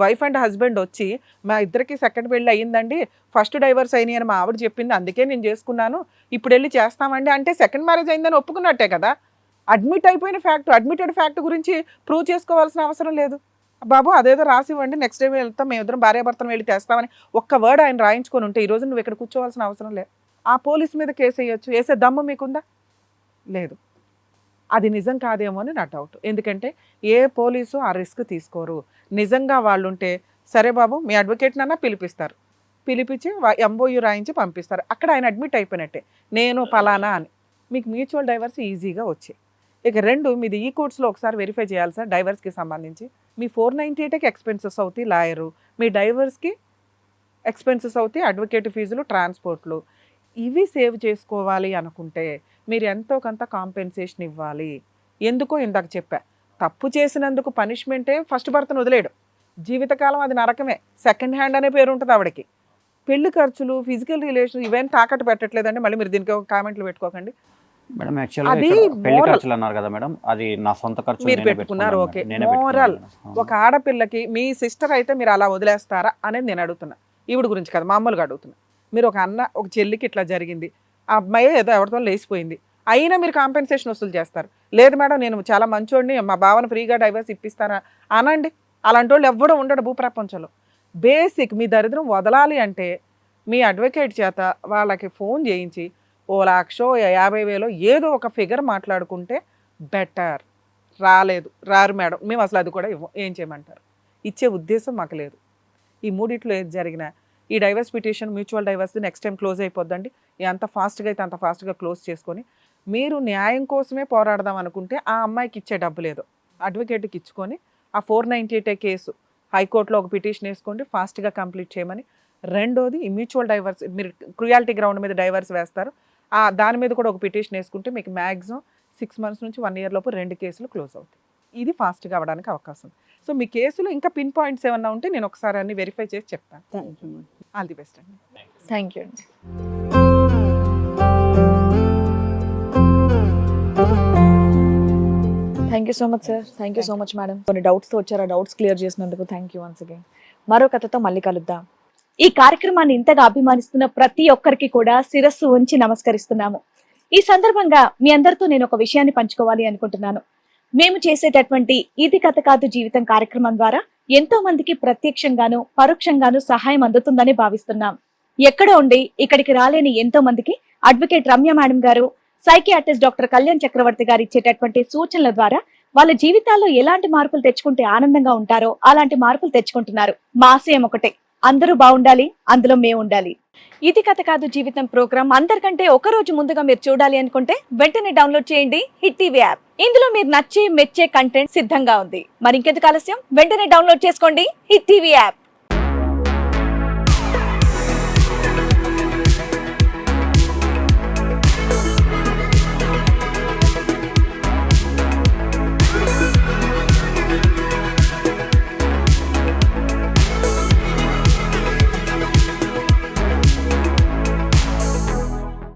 Speaker 4: వైఫ్ అండ్ హస్బెండ్ వచ్చి, మా ఇద్దరికి సెకండ్ పెళ్ళి అయ్యిందండి, ఫస్ట్ డైవర్స్ అయినాయి అని మా ఆవిడ చెప్పింది, అందుకే నేను చేసుకున్నాను, ఇప్పుడు వెళ్ళి చేస్తామండి అంటే సెకండ్ మ్యారేజ్ అయిందని ఒప్పుకున్నట్టే కదా. అడ్మిటెడ్ ఫ్యాక్ట్ గురించి ప్రూవ్ చేసుకోవాల్సిన అవసరం లేదు. బాబు అదేదో రాసి ఇవ్వండి, నెక్స్ట్ డే వెళ్తాం, మేము ఇద్దరం భార్యాభర్తను వెళ్ళి తెస్తామని ఒక్క వర్డ్ ఆయన రాయించుకొని ఉంటే ఈరోజు నువ్వు ఇక్కడ కూర్చోవాల్సిన అవసరం లేదు. ఆ పోలీస్ మీద కేసు వేయొచ్చు. వేసే దమ్ము మీకుందా? లేదు. అది నిజం కాదేమో అని నా డౌట్. ఎందుకంటే ఏ పోలీసు ఆ రిస్క్ తీసుకోరు. నిజంగా వాళ్ళు ఉంటే సరే బాబు మీ అడ్వకేట్నన్నా పిలిపించి ఎంఓయూ రాయించి పంపిస్తారు. అక్కడ ఆయన అడ్మిట్ అయిపోయినట్టే, నేను ఫలానా అని. మీకు మ్యూచువల్ డైవర్స్ ఈజీగా వచ్చాయి. ఇక 2, మీది ఈ కోర్ట్స్లో ఒకసారి వెరిఫై చేయాలి సార్. డైవర్స్కి సంబంధించి మీ 498కి ఎక్స్పెన్సెస్ అవుతాయి లాయరు, మీ డైవర్స్కి ఎక్స్పెన్సెస్ అవుతాయి అడ్వకేట్ ఫీజులు, ట్రాన్స్పోర్ట్లు. ఇవి సేవ్ చేసుకోవాలి అనుకుంటే మీరు ఎంతో కొంత కాంపెన్సేషన్ ఇవ్వాలి. ఎందుకో ఇందాక చెప్పా, తప్పు చేసినందుకు పనిష్మెంటే ఫస్ట్ భర్తను వదిలేయడం, జీవితకాలం అది నరకమే. సెకండ్ హ్యాండ్ అనే పేరు ఉంటుంది ఆవిడకి. పెళ్లి ఖర్చులు, ఫిజికల్ రిలేషన్ ఇవేం తాకట్టు పెట్టట్లేదండి. మళ్ళీ మీరు దీనికి కామెంట్లు పెట్టుకోకండి.
Speaker 2: మేడం యాక్చువల్గా పెళ్లి ఖర్చులు అన్నారు కదా మేడం, అది నా సొంత ఖర్చు
Speaker 4: మీరు పెట్టుకున్నారు. ఓకే, మోరల్ ఒక ఆడపిల్లకి మీ సిస్టర్ అయితే మీరు అలా వదిలేస్తారా అనేది నేను అడుగుతున్నా. ఈవిడ గురించి కదా, మామూలుగా అడుగుతున్నా. మీరు ఒక అన్న ఒక చెల్లికి ఇట్లా జరిగింది, ఆ అమ్మాయి ఏదో ఎవరితో లేచిపోయింది, అయినా మీరు కాంపెన్సేషన్ వసూలు చేస్తారు. లేదు మేడం నేను చాలా మంచోడిని, మా బావను ఫ్రీగా డైవర్స్ ఇప్పిస్తారా అనండి. అలాంటి వాళ్ళు ఎవ్వడూ ఉండడు భూప్రపంచంలో. బేసిక్ మీ దరిద్రం వదలాలి అంటే మీ అడ్వకేట్ చేత వాళ్ళకి ఫోన్ చేయించి 1,50,000 ఏదో ఒక ఫిగర్ మాట్లాడుకుంటే బెటర్. రారు మేడం, మేము అసలు అది కూడా ఇవ్వం, ఏం చేయమంటారు? ఇచ్చే ఉద్దేశం మాకు లేదు. ఈ మూడిట్లో ఏది జరిగినా ఈ divorce petition, mutual divorce next time close అయిపోద్దండి. ఎంత ఫాస్ట్గా అయితే అంత ఫాస్ట్గా క్లోజ్ చేసుకొని మీరు న్యాయం కోసమే పోరాడదాం అనుకుంటే ఆ అమ్మాయికి ఇచ్చే డబ్బు లేదు, అడ్వకేట్కి ఇచ్చుకొని ఆ 498 కేసు హైకోర్టులో ఒక పిటిషన్ వేసుకోండి, ఫాస్ట్గా కంప్లీట్ చేయమని. 2వది ఈ మ్యూచువల్ డైవర్స్, మీరు క్రూయాలిటీ గ్రౌండ్ మీద డైవర్స్ వేస్తారు, దాని మీద కూడా ఒక పిటిషన్ వేసుకుంటే మీకు మ్యాక్సిమం 6 months నుంచి 1 year లోపు 2 కేసులు క్లోజ్ అవుతాయి. ఇది ఫాస్ట్గా అవ్వడానికి అవకాశం. సో మీ కేసులో ఇంకా పిన్ పాయింట్స్ ఏమన్నా ఉంటే నేను ఒకసారి అన్ని వెరిఫై చేసి చెప్తాను.
Speaker 5: Thank you.
Speaker 4: All the best అండి.
Speaker 1: థ్యాంక్ యూ అండి. Thank you so much sir. Thank you so much madam. కొన్ని డౌట్స్తో వచ్చారు, ఆ డౌట్స్ క్లియర్ చేసినందుకు థ్యాంక్ యూ వన్స్ అగైన్. మరో కథతో మళ్ళీ కలుద్దాం. ఈ కార్యక్రమాన్ని ఇంతగా అభిమానిస్తున్న ప్రతి ఒక్కరికి కూడా శిరస్సు ఉంచి నమస్కరిస్తున్నాము. ఈ సందర్భంగా మీ అందరితో నేను ఒక విషయాన్ని పంచుకోవాలి అనుకుంటున్నాను. మేము చేసేటటువంటి ఇది కథ కాదు జీవితం కార్యక్రమం ద్వారా ఎంతో మందికి ప్రత్యక్షంగాను పరోక్షంగాను సహాయం అందుతుందని భావిస్తున్నాం. ఎక్కడో ఉండి ఇక్కడికి రాలేని ఎంతో మందికి అడ్వకేట్ రమ్య మేడం గారు, సైకియాట్రిస్ట్ డాక్టర్ కళ్యాణ్ చక్రవర్తి గారు ఇచ్చేటటువంటి సూచనల ద్వారా వాళ్ళ జీవితాల్లో ఎలాంటి మార్పులు తెచ్చుకుంటే ఆనందంగా ఉంటారో అలాంటి మార్పులు తెచ్చుకుంటున్నారు. మా ఆశయం ఒకటే, అందరూ బాగుండాలి, అందులో మేము ఉండాలి. ఇది కథ కాదు జీవితం ప్రోగ్రామ్ అందరికంటే ఒక రోజు ముందుగా మీరు చూడాలి అనుకుంటే వెంటనే డౌన్లోడ్ చేయండి హిట్ టీవీ యాప్. ఇందులో మీరు నచ్చే మెచ్చే కంటెంట్ సిద్ధంగా ఉంది. మరి ఇంకెందుకు ఆలస్యం, వెంటనే డౌన్లోడ్ చేసుకోండి హిట్ టీవీ యాప్.